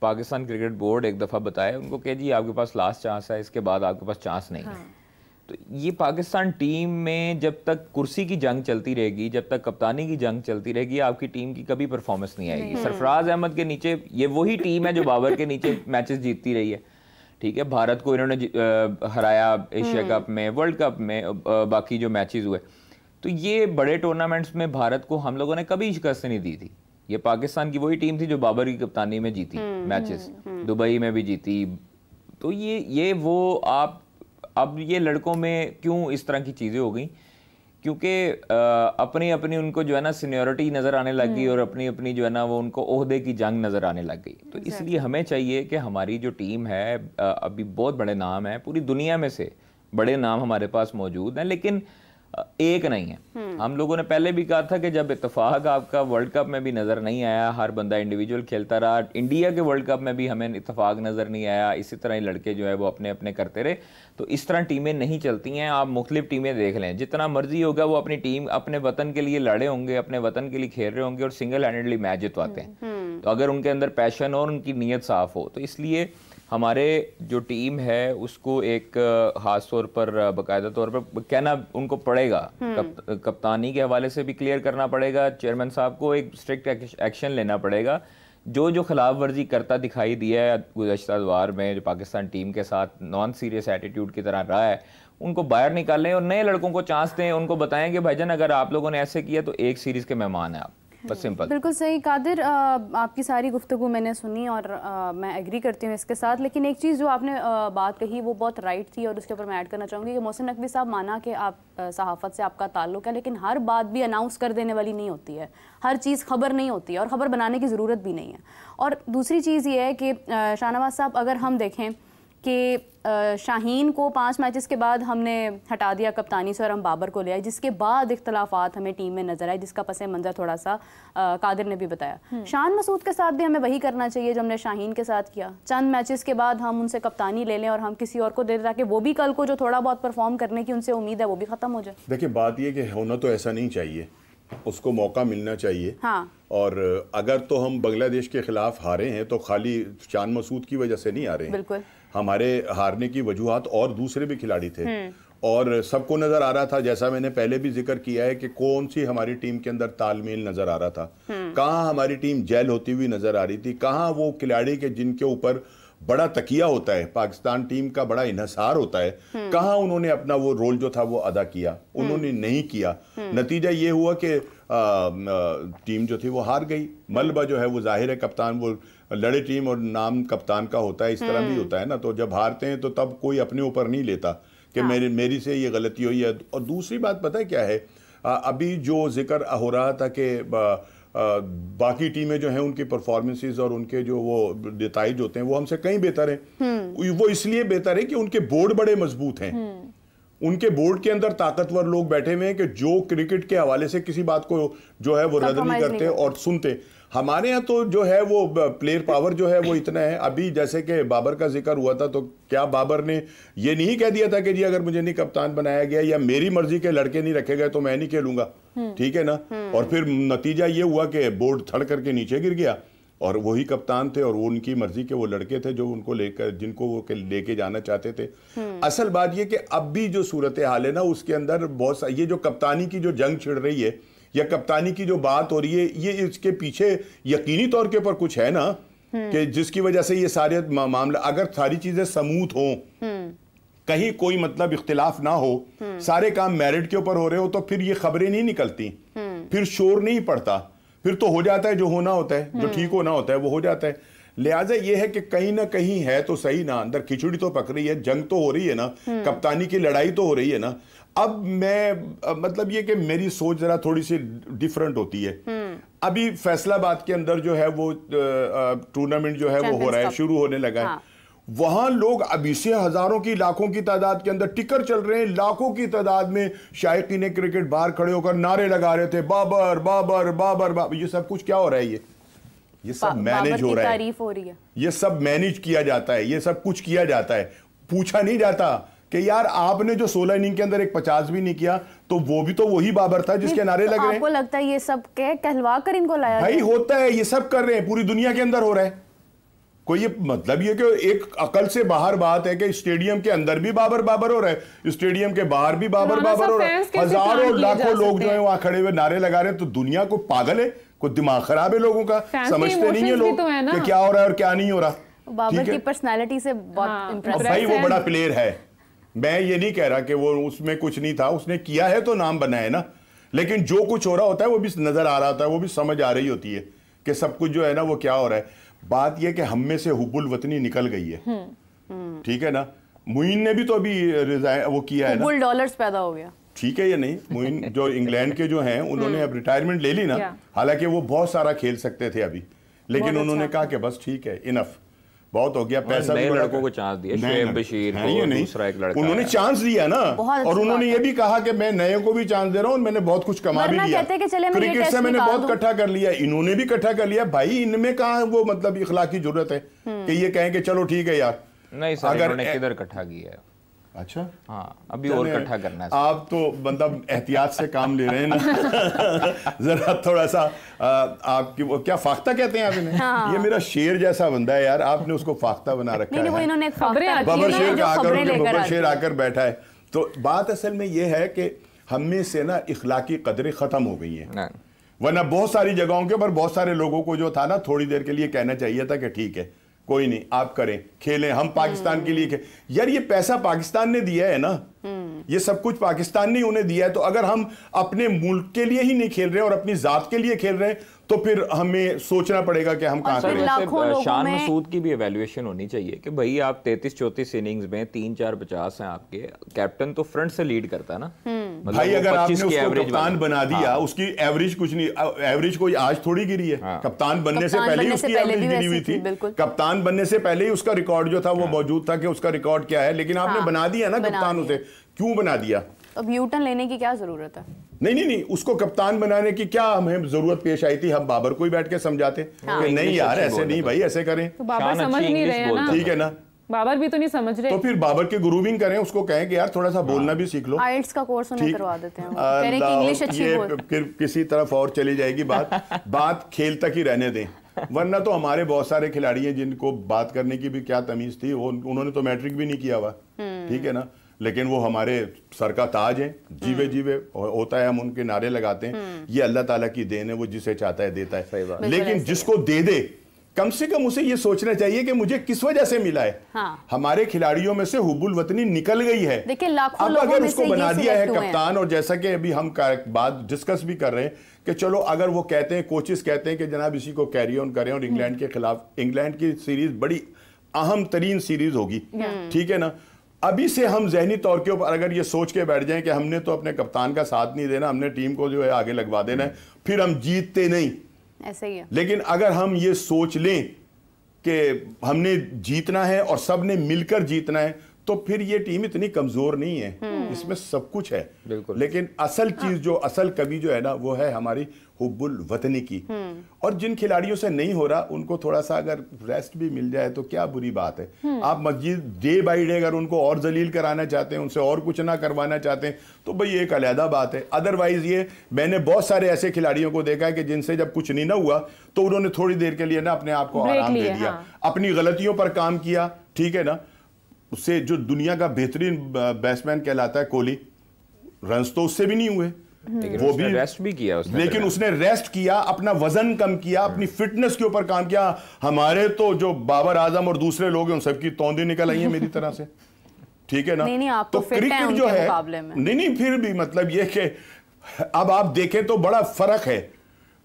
पाकिस्तान क्रिकेट बोर्ड एक दफ़ा बताए उनको कि जी आपके पास लास्ट चांस है, इसके बाद आपके पास चांस नहीं है। तो ये पाकिस्तान टीम में जब तक कुर्सी की जंग चलती रहेगी, जब तक कप्तानी की जंग चलती रहेगी, आपकी टीम की कभी परफॉर्मेंस नहीं आएगी। सरफराज अहमद के नीचे ये वही टीम है जो बाबर के नीचे मैचेस जीतती रही है, ठीक है। भारत को इन्होंने हराया एशिया कप में, वर्ल्ड कप में, बाकी जो मैचेस हुए, तो ये बड़े टूर्नामेंट्स में भारत को हम लोगों ने कभी शिकस्त नहीं दी थी। ये पाकिस्तान की वही टीम थी जो बाबर की कप्तानी में जीती मैचेस, दुबई में भी जीती। तो ये वो आप अब ये लड़कों में क्यों इस तरह की चीज़ें हो गई, क्योंकि अपनी अपनी उनको जो है ना सीनियरिटी नज़र आने लग गई और अपनी अपनी जो है ना वो उनको ओहदे की जंग नज़र आने लग गई। तो इसलिए हमें चाहिए कि हमारी जो टीम है, अभी बहुत बड़े नाम है, पूरी दुनिया में से बड़े नाम हमारे पास मौजूद हैं, लेकिन एक नहीं है। हम लोगों ने पहले भी कहा था कि जब इत्तेफाक आपका वर्ल्ड कप में भी नज़र नहीं आया, हर बंदा इंडिविजुअल खेलता रहा, इंडिया के वर्ल्ड कप में भी हमें इत्तेफाक नज़र नहीं आया, इसी तरह ही लड़के जो है वो अपने अपने करते रहे। तो इस तरह टीमें नहीं चलती हैं। आप मुख्तलिफ टीमें देख लें, जितना मर्जी होगा वो अपनी टीम अपने वतन के लिए लड़े होंगे, अपने वतन के लिए खेल रहे होंगे और सिंगल हैंडेडली मैच जितवाते हैं। तो अगर उनके अंदर पैशन और उनकी नीयत साफ हो, तो इसलिए हमारे जो टीम है उसको एक खास तौर पर बाकायदा तौर पर कहना उनको पड़ेगा, कप्तानी के हवाले से भी क्लियर करना पड़ेगा, चेयरमैन साहब को एक स्ट्रिक्ट एक्शन लेना पड़ेगा। जो खिलाफ वर्जी करता दिखाई दिया है गुज़श्ता दौर में, जो पाकिस्तान टीम के साथ नॉन सीरियस एटीट्यूड की तरह रहा है, उनको बाहर निकालें और नए लड़कों को चांस दें। उनको बताएं कि भाईजान अगर आप लोगों ने ऐसे किया तो एक सीरीज़ के मेहमान हैं आप, बस सिंपल। बिल्कुल सही कादिर, आपकी सारी गुफ्तगू मैंने सुनी और मैं एग्री करती हूँ इसके साथ। लेकिन एक चीज़ जो आपने बात कही वो बहुत राइट थी और उसके ऊपर मैं ऐड करना चाहूँगी कि मोहसिन नकवी साहब, माना कि आप सहाफ़त से आपका ताल्लुक़ है, लेकिन हर बात भी अनाउंस कर देने वाली नहीं होती है, हर चीज़ खबर नहीं होती है और ख़बर बनाने की ज़रूरत भी नहीं है। और दूसरी चीज़ ये है कि शाहनवाज साहब, अगर हम देखें कि शाहीन को 5 मैचेस के बाद हमने हटा दिया कप्तानी से और हम बाबर को ले आए, जिसके बाद इख्तलाफात हमें टीम में नजर आए, जिसका पस मंज़र थोड़ा सा कादिर ने भी बताया। शान मसूद के साथ भी हमें वही करना चाहिए जो हमने शाहीन के साथ किया। चंद मैचेस के बाद हम उनसे कप्तानी ले लें और हम किसी और को दे दें ताकि वो भी कल को जो थोड़ा बहुत परफॉर्म करने की उनसे उम्मीद है वो भी ख़त्म हो जाए। देखिए बात ये कि होना तो ऐसा नहीं चाहिए, उसको मौका मिलना चाहिए। हाँ। और अगर तो हम बांग्लादेश के खिलाफ हारे हैं तो खाली शान मसूद की वजह से नहीं हारे हैं। बिल्कुल। हमारे हारने की वजूहात और दूसरे भी खिलाड़ी थे और सबको नजर आ रहा था, जैसा मैंने पहले भी जिक्र किया है कि कौन सी हमारी टीम के अंदर तालमेल नजर आ रहा था, कहाँ हमारी टीम जेल होती हुई नजर आ रही थी, कहाँ वो खिलाड़ी के जिनके ऊपर बड़ा तकिया होता है, पाकिस्तान टीम का बड़ा इन्हसार होता है, कहाँ उन्होंने अपना वो रोल जो था वो अदा किया, उन्होंने नहीं किया। नतीजा ये हुआ कि टीम जो थी वो हार गई। मलबा जो है वो जाहिर है कप्तान, वो लड़े टीम और नाम कप्तान का होता है, इस तरह भी होता है ना, तो जब हारते हैं तो तब कोई अपने ऊपर नहीं लेता कि मेरी से ये गलती हुई है। और दूसरी बात पता है क्या है, अभी जो जिक्र हो रहा था कि बाकी टीमें जो हैं उनकी परफॉर्मेंसेस और उनके जो वो नताइज होते हैं वो हमसे कहीं बेहतर हैं। वो इसलिए बेहतर है कि उनके बोर्ड बड़े मजबूत हैं, उनके बोर्ड के अंदर ताकतवर लोग बैठे हुए हैं कि जो क्रिकेट के हवाले से किसी बात को जो है वो रद्द नहीं करते और सुनते। हमारे यहाँ तो जो है वो प्लेयर पावर जो है वो इतना है। अभी जैसे कि बाबर का जिक्र हुआ था, तो क्या बाबर ने ये नहीं कह दिया था कि जी अगर मुझे नहीं कप्तान बनाया गया या मेरी मर्जी के लड़के नहीं रखे गए तो मैं नहीं खेलूंगा, ठीक है ना। और फिर नतीजा ये हुआ कि बोर्ड थड़ करके नीचे गिर गया और वही कप्तान थे और वो उनकी मर्जी के वो लड़के थे जो उनको लेकर, जिनको वो लेके जाना चाहते थे। असल बात ये कि अब भी जो सूरत हाल है ना, उसके अंदर बहुत ये जो कप्तानी की जो जंग छिड़ रही है या कप्तानी की जो बात हो रही है, ये इसके पीछे यकीनी तौर के ऊपर कुछ है ना, कि जिसकी वजह से ये सारे मामला, अगर सारी चीजें समूथ हों, कहीं कोई मतलब इख्तिलाफ ना हो, सारे काम मेरिट के ऊपर हो रहे हो, तो फिर ये खबरें नहीं निकलती, फिर शोर नहीं पड़ता, फिर तो हो जाता है जो होना होता है, जो ठीक होना होता है वो हो जाता है। लिहाजा ये है कि कहीं ना कहीं है तो सही ना, अंदर खिचड़ी तो पक रही है, जंग तो हो रही है ना, कप्तानी की लड़ाई तो हो रही है ना। अब मैं मतलब ये कि मेरी सोच जरा थोड़ी सी डिफरेंट होती है। अभी फैसलाबाद के अंदर जो है वो टूर्नामेंट जो है वो हो रहा है, शुरू होने लगा है। वहां लोग अभी से हजारों की लाखों की तादाद के अंदर टिकर चल रहे हैं, लाखों की तादाद में शायकीन क्रिकेट बाहर खड़े होकर नारे लगा रहे थे, बाबर बाबर बाबर बाबर। ये सब कुछ क्या हो रहा है? ये सब मैनेज हो रहा है, तारीफ हो रही है, ये सब मैनेज किया जाता है, ये सब कुछ किया जाता है। पूछा नहीं जाता कि यार आपने जो 16 इनिंग के अंदर एक 50 भी नहीं किया, तो वो भी तो वही बाबर था जिसके नारे लग रहे हैं। आपको लगता है ये सब कहलवा कर इनको लाया भाई होता है, ये सब कर रहे हैं, पूरी दुनिया के अंदर हो रहा है। कोई ये मतलब ये कि एक अकल से बाहर बात है कि स्टेडियम के अंदर भी बाबर बाबर हो रहा है, स्टेडियम के बाहर भी बाबर बाबर हो रहा है, हजारों लाखों लोग जो है वहां खड़े हुए नारे लगा रहे हैं। तो दुनिया को पागल है, कोई दिमाग खराब है लोगों का, समझते नहीं है लोग कि क्या हो रहा है और क्या नहीं हो रहा। बाबर की पर्सनैलिटी से बहुत इम्प्रेस है। भाई वो बड़ा प्लेयर है, मैं ये नहीं कह रहा कि वो उसमें कुछ नहीं था, उसने किया है तो नाम बना है ना। लेकिन जो कुछ हो रहा होता है वो भी नजर आ रहा होता है, वो भी समझ आ रही होती है कि सब कुछ जो है ना वो क्या हो रहा है। बात यह कि हम में से हुब्बुल वतनी निकल गई है, ठीक है ना। मुइन ने भी तो अभी वो किया है ना, हुब्बुल डॉलर्स पैदा हो गया, ठीक है या नहीं। मुइन जो इंग्लैंड के जो हैं उन्होंने अब रिटायरमेंट ले ली ना, हालांकि वो बहुत सारा खेल सकते थे अभी, लेकिन उन्होंने कहा कि बस ठीक है, इनफ, बहुत हो गया। पैसा नए लड़कों को चांस दिया, शुएब बशीर को, दूसरा एक लड़का उन्होंने चांस दिया ना, और उन्होंने ये भी कहा कि मैं नए को भी चांस दे रहा हूँ, मैंने बहुत कुछ कमा भी लिया, क्रिकेट से मैंने बहुत इकट्ठा कर लिया, इन्होंने भी इकट्ठा कर लिया। भाई इनमें कहाँ वो मतलब इखलाकी जरूरत है कि ये कहें कि चलो ठीक है यार। नहीं सर, इन्होंने किधर इकट्ठा किया है? अच्छा हाँ, अभी और इकट्ठा करना है। आप तो मतलब एहतियात से काम ले रहे हैं ना। जरा थोड़ा सा आपकी वो क्या फाख्ता कहते हैं आप इन्हें? हाँ। ये मेरा शेर जैसा बंदा है यार, आपने उसको फाख्ता बना रखा है। इन्होंने बबर शेर आकर बैठा है। तो बात असल में ये है कि हम में से ना इखलाकी कदरें खत्म हो गई हैं, वरना बहुत सारी जगहों के ऊपर बहुत सारे लोगों को जो था ना थोड़ी देर के लिए कहना चाहिए था कि ठीक है कोई नहीं, आप करें, खेलें, हम पाकिस्तान के लिए यार ये पैसा पाकिस्तान ने दिया है ना, ये सब कुछ पाकिस्तान ने उन्हें दिया है। तो अगर हम अपने मुल्क के लिए ही नहीं खेल रहे और अपनी जात के लिए खेल रहे हैं तो फिर हमें सोचना पड़ेगा कि हम कहां करें। शान मसूद की भी एवेल्युएशन होनी चाहिए कि भाई आप 33-34 इनिंग्स में 3-4-50 हैं आपके, कैप्टन तो फ्रंट से लीड करता है ना भाई। अगर आपने उसको कप्तान बना दिया, उसकी एवरेज कुछ नहीं, एवरेज कोई आज थोड़ी गिरी है, कप्तान बनने से पहले ही उसकी एवरेज गिरी हुई थी। कप्तान बनने से पहले ही उसका रिकॉर्ड जो था वो मौजूद था कि उसका रिकॉर्ड क्या है, लेकिन आपने बना दिया ना कप्तान उसे। क्यों बना दिया? अब यूटर्न लेने की क्या जरूरत है? नहीं, उसको कप्तान बनाने की क्या हमें जरूरत पेश आई थी? हम बाबर को ही बैठ के समझाते कि नहीं यार ऐसे नहीं भाई, ऐसे करें। तो बाबर समझ नहीं रहे हैं ना, ठीक है ना, बाबर भी तो नहीं समझ रहे। तो फिर बाबर की ग्रूमिंग करें, उसको कहें कि यार थोड़ा सा बोलना भी सीख लो, आइल्स का कोर्स उन्हें करवा देते हैं, कह रहे कि इंग्लिश अच्छी बोल। फिर किसी तरफ और चली जाएगी बात खेल तक ही रहने दें। वरना तो हमारे बहुत सारे खिलाड़ी हैं जिनको बात करने की भी क्या तमीज थी, वो उन्होंने तो मैट्रिक भी नहीं किया हुआ, ठीक है ना। लेकिन वो हमारे सर का ताज है, जीवे जीवे होता है, हम उनके नारे लगाते हैं। ये अल्लाह ताला की देन है, वो जिसे चाहता है देता है। लेकिन जिसको दे दे कम से कम उसे ये सोचना चाहिए कि मुझे किस वजह से मिला है। हाँ। हमारे खिलाड़ियों में से हुब्बुल वतनी निकल गई है। देखिए लाखों अब अगर उसको बना दिया है कप्तान, और जैसा कि अभी हम बात डिस्कस भी कर रहे हैं कि चलो अगर वो कहते हैं, कोचेस कहते हैं कि जनाब इसी को कैरी ऑन करें और इंग्लैंड के खिलाफ, इंग्लैंड की सीरीज बड़ी अहम तरीन सीरीज होगी, ठीक है ना, अभी से हम जहनी तौर के ऊपर अगर ये सोच के बैठ जाएं कि हमने तो अपने कप्तान का साथ नहीं देना, हमने टीम को जो है आगे लगवा देना है, फिर हम जीतते नहीं, ऐसे ही है। लेकिन अगर हम ये सोच लें कि हमने जीतना है और सब ने मिलकर जीतना है, तो फिर ये टीम इतनी कमजोर नहीं है, इसमें सब कुछ है। लेकिन असल चीज जो असल कमी जो है ना, वो है हमारी हुब्बुल वतनी की। और जिन खिलाड़ियों से नहीं हो रहा उनको थोड़ा सा अगर रेस्ट भी मिल जाए तो क्या बुरी बात है। आप मस्जिद डे बाई डे अगर उनको और जलील कराना चाहते हैं, उनसे और कुछ ना करवाना चाहते हैं, तो भाई एक अलहदा बात है। अदरवाइज ये मैंने बहुत सारे ऐसे खिलाड़ियों को देखा है कि जिनसे जब कुछ नहीं ना हुआ तो उन्होंने थोड़ी देर के लिए ना अपने आप को आराम दे दिया, अपनी गलतियों पर काम किया, ठीक है ना। उससे जो दुनिया का बेहतरीन बैट्समैन कहलाता है कोहली, रन्स तो उससे भी नहीं हुए, वो भी रेस्ट भी किया उसने, लेकिन उसने रेस्ट किया, अपना वजन कम किया, अपनी फिटनेस के ऊपर काम किया। हमारे तो जो बाबर आजम और दूसरे लोग हैं उन सबकी तौंदे निकल आई हैं मेरी तरह से, ठीक है ना। नहीं, आप तो क्रिकेट जो है नहीं फिर भी मतलब ये कि अब आप देखें तो बड़ा फर्क है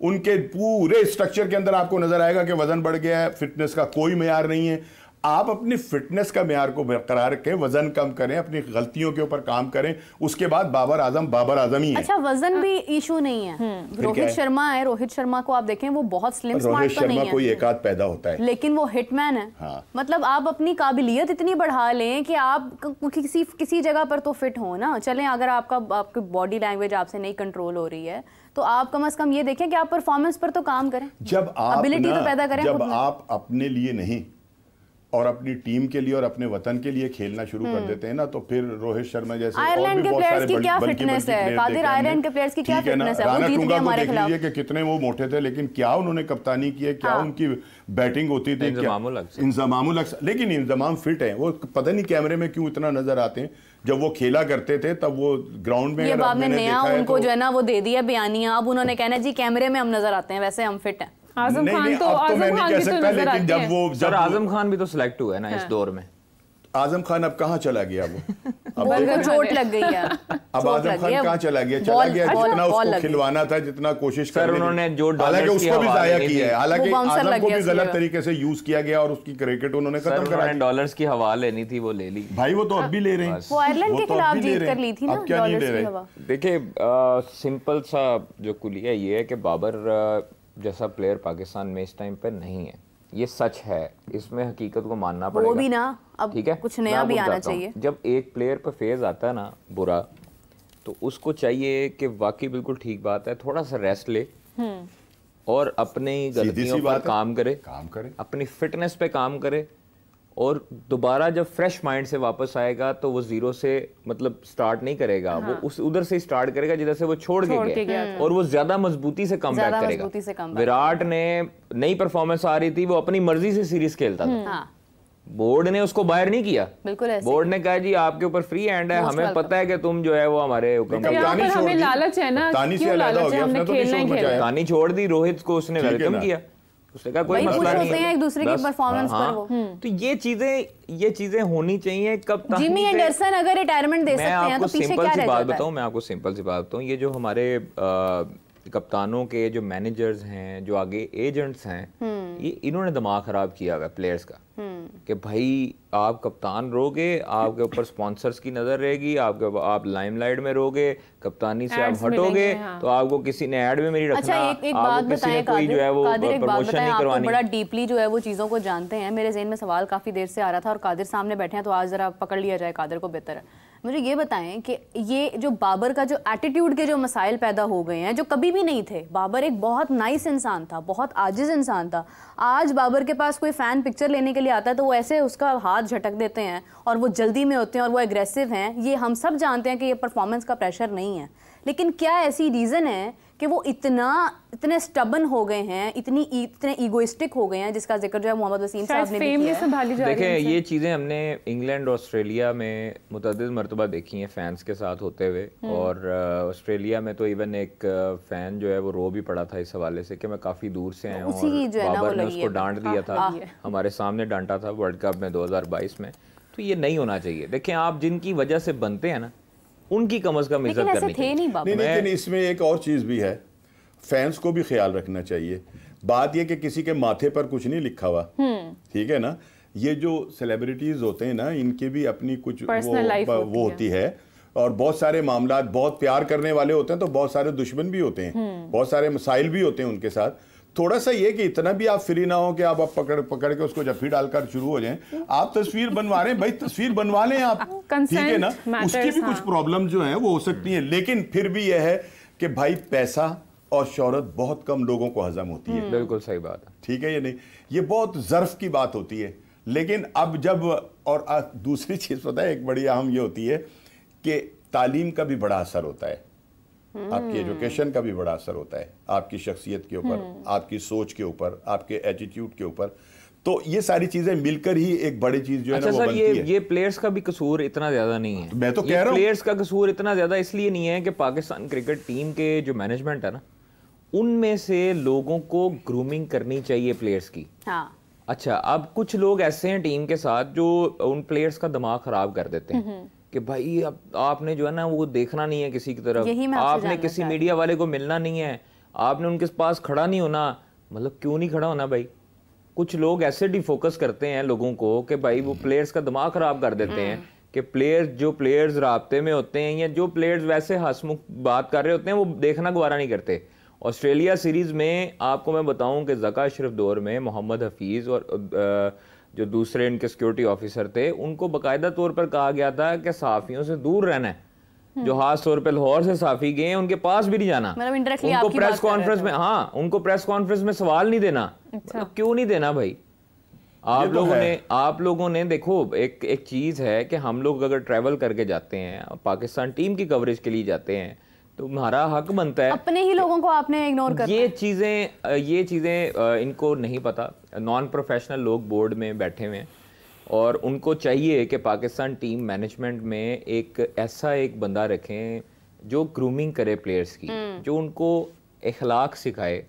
उनके पूरे स्ट्रक्चर के अंदर। आपको नजर आएगा कि वजन बढ़ गया है, फिटनेस का कोई मेयार नहीं है। आप अपनी फिटनेस का मेयार को बरकरार रखें, वजन कम करें, अपनी गलतियों के ऊपर काम करें, उसके बाद बाबर आजम ही है। अच्छा, वजन भी इशू नहीं है। रोहित शर्मा है, रोहित शर्मा को आप देखें वो बहुत स्लिम स्मार्ट तो नहीं है। रोहित शर्मा कोई एक आध पैदा होता है, लेकिन वो हिटमैन है। हाँ। मतलब आप अपनी काबिलियत इतनी बढ़ा लें कि आप किसी जगह पर तो फिट हो ना। चलें अगर आपकी बॉडी लैंग्वेज आपसे नहीं कंट्रोल हो रही है तो आप कम से कम ये देखें कि आप परफॉर्मेंस पर तो काम करें, जब आप एबिलिटी तो पैदा करें। जब आप अपने लिए नहीं और अपनी टीम के लिए और अपने वतन के लिए खेलना शुरू कर देते हैं ना, तो फिर रोहित शर्मा जैसे आयरलैंड के प्लेयर्स की क्या फिटनेस है, कादिर आयरलैंड के प्लेयर्स की क्या फिटनेस है, वो जीत गए हमारे खिलाफ। कि कितने वो मोटे थे, लेकिन क्या उन्होंने कप्तानी की है, क्या उनकी बैटिंग होती थी, इंजमामुल, लेकिन इंजमाम फिट है। वो पता नहीं कैमरे में क्यों इतना नजर आते हैं, जब वो खेला करते थे तब वो ग्राउंड में नया उनको जो है ना वो दे दिया बयानिया, अब उन्होंने कहना जी कैमरे में हम नजर आते हैं, वैसे हम फिट हैं। आजम खान तो मैं नहीं कह सकता, लेकिन जब वो आजम खान भी तो सिलेक्ट हुआ है ना इस दौर में। आजम खान अब कहाँ चला गया वो? अब चोट लग गई है। अब आजम खान कहाँ चला गया? जितना उसको खिलवाना था, जितना कोशिश कर, उन्होंने जो हालांकि उसको भी जाया किया है, हालांकि आजम को भी गलत तरीके से यूज किया गया और उसकी क्रिकेट उन्होंने खत्म करा दी। डॉलर्स की हवा लेनी थी, वो ले ली भाई। वो तो अब भी ले रहे हैं, वो आयरलैंड के खिलाफ जीत कर ली थी ना डॉलर्स की हवा। देखिए सिंपल सा जो कुलिया ये है कि बाबर जैसा प्लेयर पाकिस्तान में इस टाइम पे नहीं है, ये सच है, इसमें हकीकत को मानना पड़ेगा। वो भी ना अब ठीक है, कुछ नया भी आना चाहिए। जब एक प्लेयर पर फेज आता है ना बुरा, तो उसको चाहिए कि वाकई बिल्कुल ठीक बात है, थोड़ा सा रेस्ट ले और अपनी गलतियों पर काम करे, अपनी फिटनेस पे काम करे, और दोबारा जब फ्रेश माइंड से वापस आएगा तो वो जीरो से मतलब स्टार्ट नहीं करेगा। हाँ। वो उस उधर से स्टार्ट करेगा जिधर से वो छोड़ के गया, और वो ज्यादा मजबूती से कम बैक करेगा। विराट ने नई परफॉर्मेंस आ रही थी, वो अपनी मर्जी से सीरीज खेलता था। हाँ। बोर्ड ने उसको बाहर नहीं किया, बिल्कुल ऐसे। बोर्ड ने कहा जी आपके ऊपर फ्री हैंड है, हमें पता है कि तुम जो है वो हमारे हमें लालच है ना, क्यों लालच है, हमने खेलना ही खेलना। कहानी छोड़ दी, रोहित को उसने वेलकम किया, उसने कहा कोई मसला नहीं है, एक दूसरे की परफॉर्मेंस पर वो। तो ये चीजें होनी चाहिए। कब जिमी एंडरसन अगर रिटायरमेंट दे सकते हैं तो पीछे क्या रह जाता है? मैं आपको सिंपल सी बात बताऊं, ये जो हमारे कप्तानों के जो मैनेजर्स हैं, जो आगे एजेंट्स हैं, ये इन्होंने दिमाग खराब किया हुआ है प्लेयर्स का, कि भाई आप कप्तान रहोगे, आपके ऊपर स्पॉन्सर्स की नजर रहेगी, आप लाइमलाइट में रहोगे, कप्तानी से आप हटोगे तो आपको किसी ने ऐड में मेरी रखना। अच्छा एक बात बताएं कादिर, एक बात बताएं, आप तो बड़ा डीपली जो है वो चीज़ों को जानते हैं। मेरे ज़हन में सवाल काफ़ी देर से आ रहा था और कादिर सामने बैठे हैं तो आज ज़रा पकड़ लिया जाए कादिर को, बेहतर है। मुझे ये बताएं कि ये जो बाबर का जो एटीट्यूड के जो मसाइल पैदा हो गए हैं, जो कभी भी नहीं थे। बाबर एक बहुत नाइस इंसान था, बहुत आजिज इंसान था। आज बाबर के पास कोई फ़ैन पिक्चर लेने के लिए आता है तो वो ऐसे उसका हाथ झटक देते हैं और वो जल्दी में होते हैं और वो एग्रेसिव हैं। ये हम सब जानते हैं कि ये परफॉर्मेंस का प्रेशर नहीं है, लेकिन क्या ऐसी रीज़न है कि वो इतने स्टबन हो गए हैं, इतने ईगोइस्टिक हो गए हैं, जिसका जिक्र जो है मोहम्मद वसीम साहब ने भी किया है। देखें ये चीज़ें हमने इंग्लैंड और ऑस्ट्रेलिया में मुतअद्दिद मरतबा देखी हैं फैंस के साथ होते हुए, और ऑस्ट्रेलिया में तो इवन एक फैन जो है वो रो भी पड़ा था इस हवाले से कि मैं काफ़ी दूर से आया हूँ और बाबर ने उसको डांट दिया था, हमारे सामने डांटा था वर्ल्ड कप में 2022 में। तो ये नहीं होना चाहिए। देखें आप जिनकी वजह से बनते हैं ना, उनकी कम से कम इज्जत करनी चाहिए। नहीं, लेकिन इसमें एक और चीज़ भी है, फैंस को भी ख्याल रखना चाहिए। बात यह कि किसी के माथे पर कुछ नहीं लिखा हुआ, ठीक है ना। ये जो सेलिब्रिटीज होते हैं ना, इनके भी अपनी कुछ वो होती है, और बहुत सारे मामला, बहुत प्यार करने वाले होते हैं तो बहुत सारे दुश्मन भी होते हैं, बहुत सारे मसाइल भी होते हैं उनके साथ। थोड़ा सा ये कि इतना भी आप फ्री ना हो कि आप पकड़ के उसको जफ्फी डालकर शुरू हो जाएं। आप तस्वीर बनवा रहे हैं भाई, तस्वीर बनवा लें आप, ठीक है ना। उसकी भी कुछ प्रॉब्लम जो है वो हो सकती है, लेकिन फिर भी यह है कि भाई पैसा और शोहरत बहुत कम लोगों को हजम होती है। बिल्कुल सही बात है, ठीक है ये नहीं, ये बहुत ज़र्फ की बात होती है। लेकिन अब जब, और दूसरी चीज़ पता है एक बड़ी अहम ये होती है कि तालीम का भी बड़ा असर होता है, आपकी एजुकेशन का भी बड़ा असर होता है, आपकी शख्सियत के ऊपर, आपकी सोच के ऊपर, आपके एटीट्यूड के ऊपर। तो ये सारी चीजें मिलकर ही एक बड़ी चीज जो है ना वो बनती है। ये प्लेयर्स का भी कसूर इतना ज्यादा नहीं है, मैं तो कह रहा हूं प्लेयर्स का कसूर इतना ज्यादा इसलिए नहीं है कि पाकिस्तान क्रिकेट टीम के जो मैनेजमेंट है ना, उनमें से लोगों को ग्रूमिंग करनी चाहिए प्लेयर्स की। हाँ। अच्छा, अब कुछ लोग ऐसे हैं टीम के साथ जो उन प्लेयर्स का दिमाग खराब कर देते हैं कि भाई अब आपने जो है ना वो देखना नहीं है किसी की तरफ, आपने किसी मीडिया वाले को मिलना नहीं है, आपने उनके पास खड़ा नहीं होना। मतलब क्यों नहीं खड़ा होना भाई? कुछ लोग ऐसे डिफोकस करते हैं लोगों को कि भाई वो प्लेयर्स का दिमाग खराब कर देते हैं कि प्लेयर्स राब्ते में होते हैं या जो प्लेयर्स वैसे हंसमुख बात कर रहे होते हैं वो देखना गवारा नहीं करते। ऑस्ट्रेलिया सीरीज में आपको मैं बताऊं कि ज़का अशरफ दौर में मोहम्मद हफीज़ और जो दूसरे इनके सिक्योरिटी ऑफिसर थे उनको बाकायदा तौर पर कहा गया था कि सहाफ़ियों से दूर रहना है। जो खास तौर पर लाहौर से सहाफ़ी गए उनके पास भी नहीं जाना, उनको प्रेस कॉन्फ्रेंस में, हाँ उनको प्रेस कॉन्फ्रेंस में सवाल नहीं देना। मतलब क्यों नहीं देना भाई? आप लोगों ने देखो एक चीज़ है कि हम लोग अगर ट्रैवल करके जाते हैं, पाकिस्तान टीम की कवरेज के लिए जाते हैं, तो हमारा हक बनता है। अपने ही लोगों को आपने इग्नोर करना। ये चीज़ें इनको नहीं पता। नॉन प्रोफेशनल लोग बोर्ड में बैठे हुए हैं और उनको चाहिए कि पाकिस्तान टीम मैनेजमेंट में एक ऐसा एक बंदा रखें जो ग्रूमिंग करे प्लेयर्स की, जो उनको इखलाक सिखाए,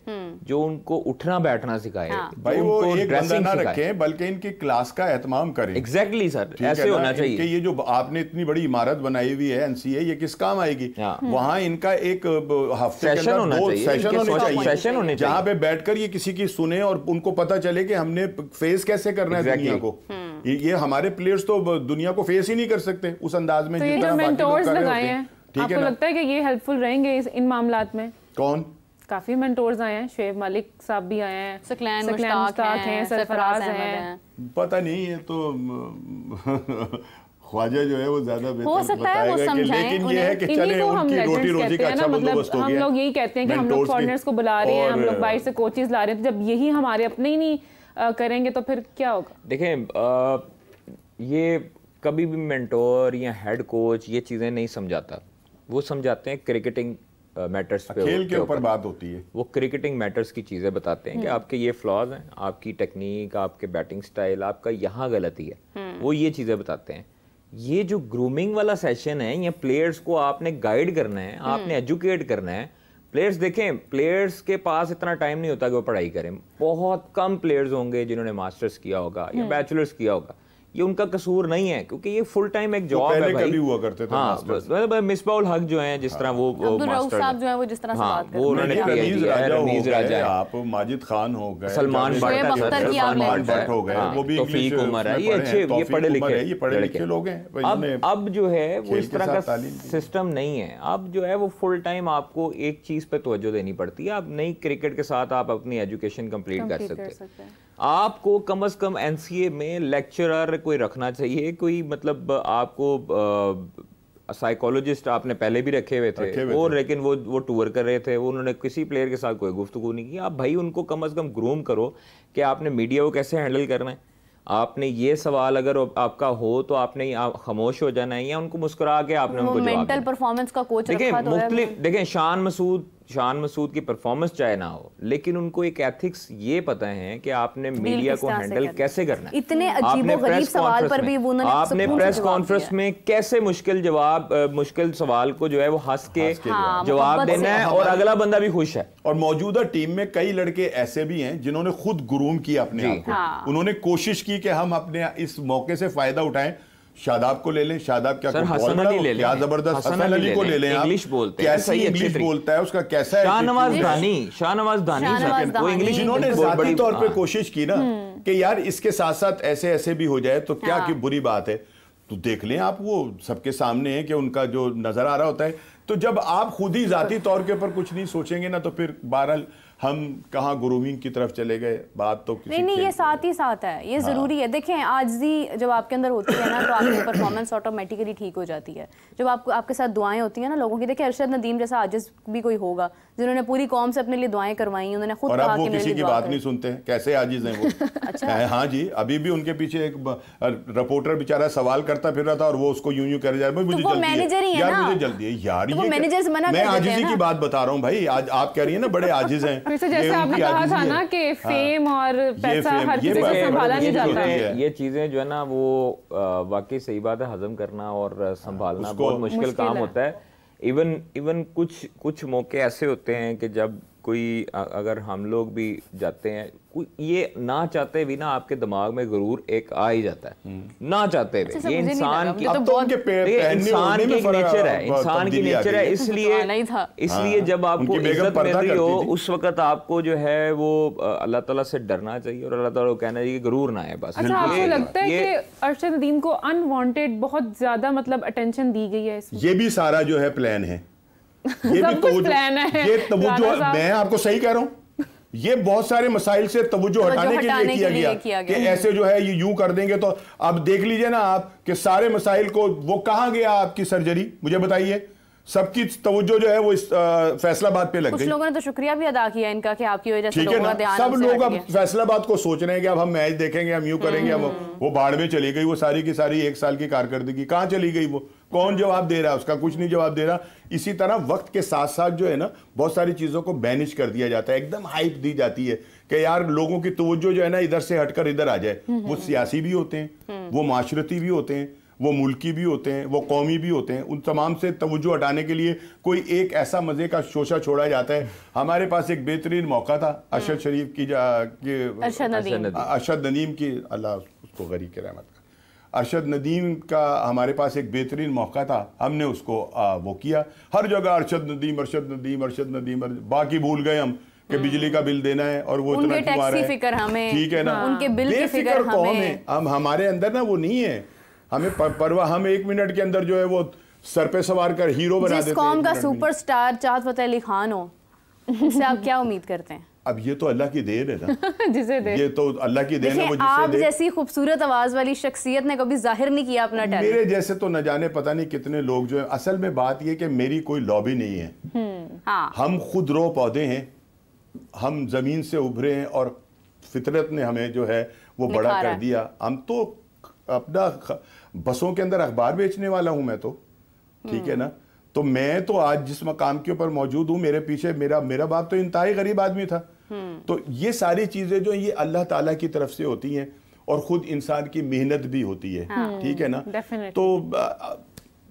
जो उनको उठना बैठना सिखाए। भाई वो एक बंदा ना रखें बल्कि इनकी क्लास का एहतमाम करें। एग्जैक्टली सर, ऐसे होना चाहिए कि ये जो आपने इतनी बड़ी इमारत बनाई हुई है एनसीए, ये किस काम आएगी? वहाँ इनका एक हफ्ते के अंदर 2 सेशन होने चाहिए जहाँ पे बैठकर ये किसी की सुने और उनको पता चले कि हमने फेस कैसे करना है दुनिया को। ये हमारे प्लेयर्स तो दुनिया को फेस ही नहीं कर सकते उस अंदाज में। तो ये जो मेंटोर्स लगाए हैं, आपको लगता है कि ये हेल्पफुल रहेंगे इन मामलात में? कौन? काफी मेंटोर्स आए हैं, शुएब मलिक साहब भी आए हैं, सकलैन मुश्ताक हैं, सरफराज हैं। पता नहीं है तो ख्वाजा जो है वो ज्यादा बेहतर बताएगा कि, लेकिन ये है कि चले उनकी रोटी रोजी का अच्छा बंदोबस्त हो गया। हम लोग यही कहते हैं कि हम लोग फॉरेनर्स को बुला रहे हैं, हम लोग बाहर से कोचेस ला रहे हैं, तो जब यही हमारे अपने ही नहीं करेंगे तो फिर क्या होगा? देखें ये कभी भी मेंटोर या हेड कोच ये चीज़ें नहीं समझाता, वो समझाते हैं क्रिकेटिंग मैटर्स पे, खेल के ऊपर बात होती है। वो क्रिकेटिंग मैटर्स की चीज़ें बताते हैं कि आपके ये फ्लॉज हैं, आपकी टेक्निक, आपके बैटिंग स्टाइल, आपका यहाँ गलती है, वो ये चीज़ें बताते हैं। ये जो ग्रूमिंग वाला सेशन है, ये प्लेयर्स को आपने गाइड करना है, आपने एजुकेट करना है। प्लेयर्स देखें, प्लेयर्स के पास इतना टाइम नहीं होता कि वो पढ़ाई करें। बहुत कम प्लेयर्स होंगे जिन्होंने मास्टर्स किया होगा या बैचलर्स किया होगा। ये उनका कसूर नहीं है क्योंकि ये फुल टाइम एक जॉब है भाई। कभी हुआ करते थे। हाँ, मिसबाउल हक जो हैं जिस तरह वो मास्टर साहब जो है वो जिस तरह से बात करते हैं, वो उन्होंने रमीज राजा, आप माजिद खान हो गए, सलमान भट्ट हो गए, वो भी तौफीक उमर है, ये अच्छे ये पढ़े लिखे लोग हैं। अब जो है वो इस तरह का सिस्टम नहीं है। अब जो है वो फुल टाइम आपको एक चीज पे तवज्जो देनी पड़ती है। आप नई क्रिकेट के साथ आप अपनी एजुकेशन कंप्लीट कर सकते हैं। आपको कम से कम एनसीए में लेक्चरर कोई रखना चाहिए, कोई मतलब आपको साइकोलॉजिस्ट आपने पहले भी रखे हुए थे और लेकिन वो टूर कर रहे थे, उन्होंने किसी प्लेयर के साथ कोई गुफ्तगू नहीं की। आप भाई उनको कम से कम ग्रूम करो कि आपने मीडिया को कैसे हैंडल करना है। आपने ये सवाल अगर आपका हो तो आपने खामोश हो जाना है या उनको मुस्कुरा के आपने उनको जवाब मेंटल परफॉर्मेंस का कोच रखा तो है। देखें शान मसूद की परफॉर्मेंस चाहे ना हो, लेकिन उनको एक एथिक्स ये पता है कि आपने मीडिया को हैंडल कैसे करना है। इतने अजीबोगरीब सवाल पर भी आपने प्रेस कॉन्फ्रेंस में कैसे मुश्किल सवाल को जो है वो हंस के जवाब देना है और अगला बंदा भी खुश है। और मौजूदा टीम में कई लड़के ऐसे भी हैं जिन्होंने खुद गुरूम किया अपने आप को। उन्होंने कोशिश की कि हम अपने इस मौके से फायदा उठाएं। शादाब को ले लें, शादाब क्या हसन अली ले लें, क्या जबरदस्त, हसन अली को ले लें, इंग्लिश बोलते हैं, कैसी इंग्लिश बोलता है, उसका कैसा है, शाहनवाज धानी वो इंग्लिश, जिन्होंने जाती तौर पे कोशिश की ना कि यार इसके साथ साथ ऐसे ऐसे भी हो जाए तो क्या की बुरी बात है। तो देख लें आप, वो सबके सामने है कि उनका जो नजर आ रहा होता है। तो जब आप खुद ही जाती तौर के ऊपर कुछ नहीं सोचेंगे ना, तो फिर बहरहाल हम कहाँ ग्रूमिंग की तरफ चले गए। बात तो नहीं, ये साथ ही साथ है, ये जरूरी है। देखें, आजिज़ी जब आपके अंदर होती है ना, तो आपकी परफॉर्मेंस ऑटोमेटिकली ठीक हो जाती है। जब आपके साथ दुआएं होती हैं ना लोगों की, देखिए अरशद नदीम जैसा आजिज़ भी कोई होगा जिन्होंने पूरी कौम से अपने लिए दुआएं करवाई, उन्होंने खुद कहा कि किसी की बात नहीं सुनते हैं, कैसे आजिज़ हैं वो। अच्छा। हाँ जी, अभी भी उनके पीछे एक रिपोर्टर बेचारा सवाल करता फिर रहा था और वो उसको यूं कर जाए, मुझे जल्दी है यार, मैं आजिज़ी की बात बता रहा हूँ भाई। आज आप कह रही है ना बड़े आजिज़ हैं, जैसे आपने कहा था ना कि फेम और पैसा हर किसी से संभाला नहीं जाता है। ये चीजें जो है ना वो वाकई सही बात है, हजम करना और संभालना बहुत मुश्किल काम होता है। इवन कुछ मौके ऐसे होते हैं कि जब कोई अगर हम लोग भी जाते हैं, ये ना चाहते भी ना आपके दिमाग में गुरूर एक आ ही जाता है, ना चाहते भी। ये इंसान की एक नेचर है, इंसान की नेचर है। इसलिए जब आपको इज्जत मिल रही हो उस वक्त आपको जो है वो अल्लाह ताला से डरना चाहिए और अल्लाह ताला को कहना चाहिए गुरूर ना है बस। अच्छा, आपको लगता है कि अरशद नदीम को अनवांटेड बहुत ज्यादा मतलब अटेंशन दी गई है इसमें? ये भी सारा जो है प्लान है, ये भी प्लान है, ये तवज्जो, मैं आपको सही कह रहा हूँ, ये बहुत सारे मसाइल से तवज्जो हटाने के लिए किया गया कि ऐसे जो है ये यूं कर देंगे। तो अब देख लीजिए ना आप कि सारे मसाइल को वो कहाँ गया आपकी सर्जरी, मुझे बताइए। सबकी तवज्जो जो है वो इस फैसलाबाद पे लग गई। कुछ लोगों ने तो शुक्रिया भी अदा किया इनका कि आपकी वजह से लोगों का ध्यान, सब लोग अब फैसलाबाद को सोच रहे हैं कि अब हम मैच देखेंगे, हम यूं करेंगे। अब वो बाढ़ में चली गई वो सारी की सारी 1 साल की कारकर्दगी, कहाँ चली गई वो, कौन जवाब दे रहा है उसका, कुछ नहीं जवाब दे रहा। इसी तरह वक्त के साथ साथ जो है ना बहुत सारी चीजों को मैनेज कर दिया जाता है, एकदम हाइप दी जाती है कि यार लोगों की तवज्जो जो है ना इधर से हटकर इधर आ जाए। वो सियासी भी होते हैं, वो माशरती भी होते हैं, वो मुल्की भी होते हैं, वो कौमी भी होते हैं। उन तमाम से तवज्जो हटाने के लिए कोई एक ऐसा मजे का शोशा छोड़ा जाता है। हमारे पास एक बेहतरीन मौका था अरशद शरीफ की, अरशद नदीम की, अल्लाह उसको गरीब के रहमत का, अरशद नदीम का हमारे पास एक बेहतरीन मौका था, हमने उसको वो किया। हर जगह अरशद नदीम अरशद नदीम अरशद नदीम, बाकी भूल गए हम कि बिजली का बिल देना है और वो इतना क्यों आ रहा है, ठीक है ना, उनके बिल की फिक्र कौन है। हम हमारे अंदर ना वो नहीं है, हमें परवाह, हम 1 मिनट के अंदर जो है वो सर पे सवार कर हीरो बना देते हैं। जिस कौम का सुपरस्टार चाहत फतेह अली खान हो, उससे आप क्या उम्मीद करते हैं? अब ये तो अल्लाह की देन है ना जिसे दे, ये तो अल्लाह की देन है। वो आप जैसी खूबसूरत आवाज वाली शख्सियत ने कभी जाहिर नहीं किया अपना टैलेंट। मेरे जैसे तो न जाने पता नहीं कितने लोग जो है। असल में बात ये कि मेरी कोई लॉबी नहीं है, हम खुद रो पौधे हैं, हम जमीन से उभरे हैं और फितरत ने हमें जो है वो बड़ा कर दिया। हम तो अपना बसों के अंदर अखबार बेचने वाला हूं मैं तो, ठीक है ना। तो मैं तो आज जिस मकाम के ऊपर मौजूद हूं, मेरे पीछे मेरा बाप तो इंतहाई गरीब आदमी था। तो ये सारी चीजें जो ये अल्लाह ताला की तरफ से होती हैं और खुद इंसान की मेहनत भी होती है, ठीक है ना। तो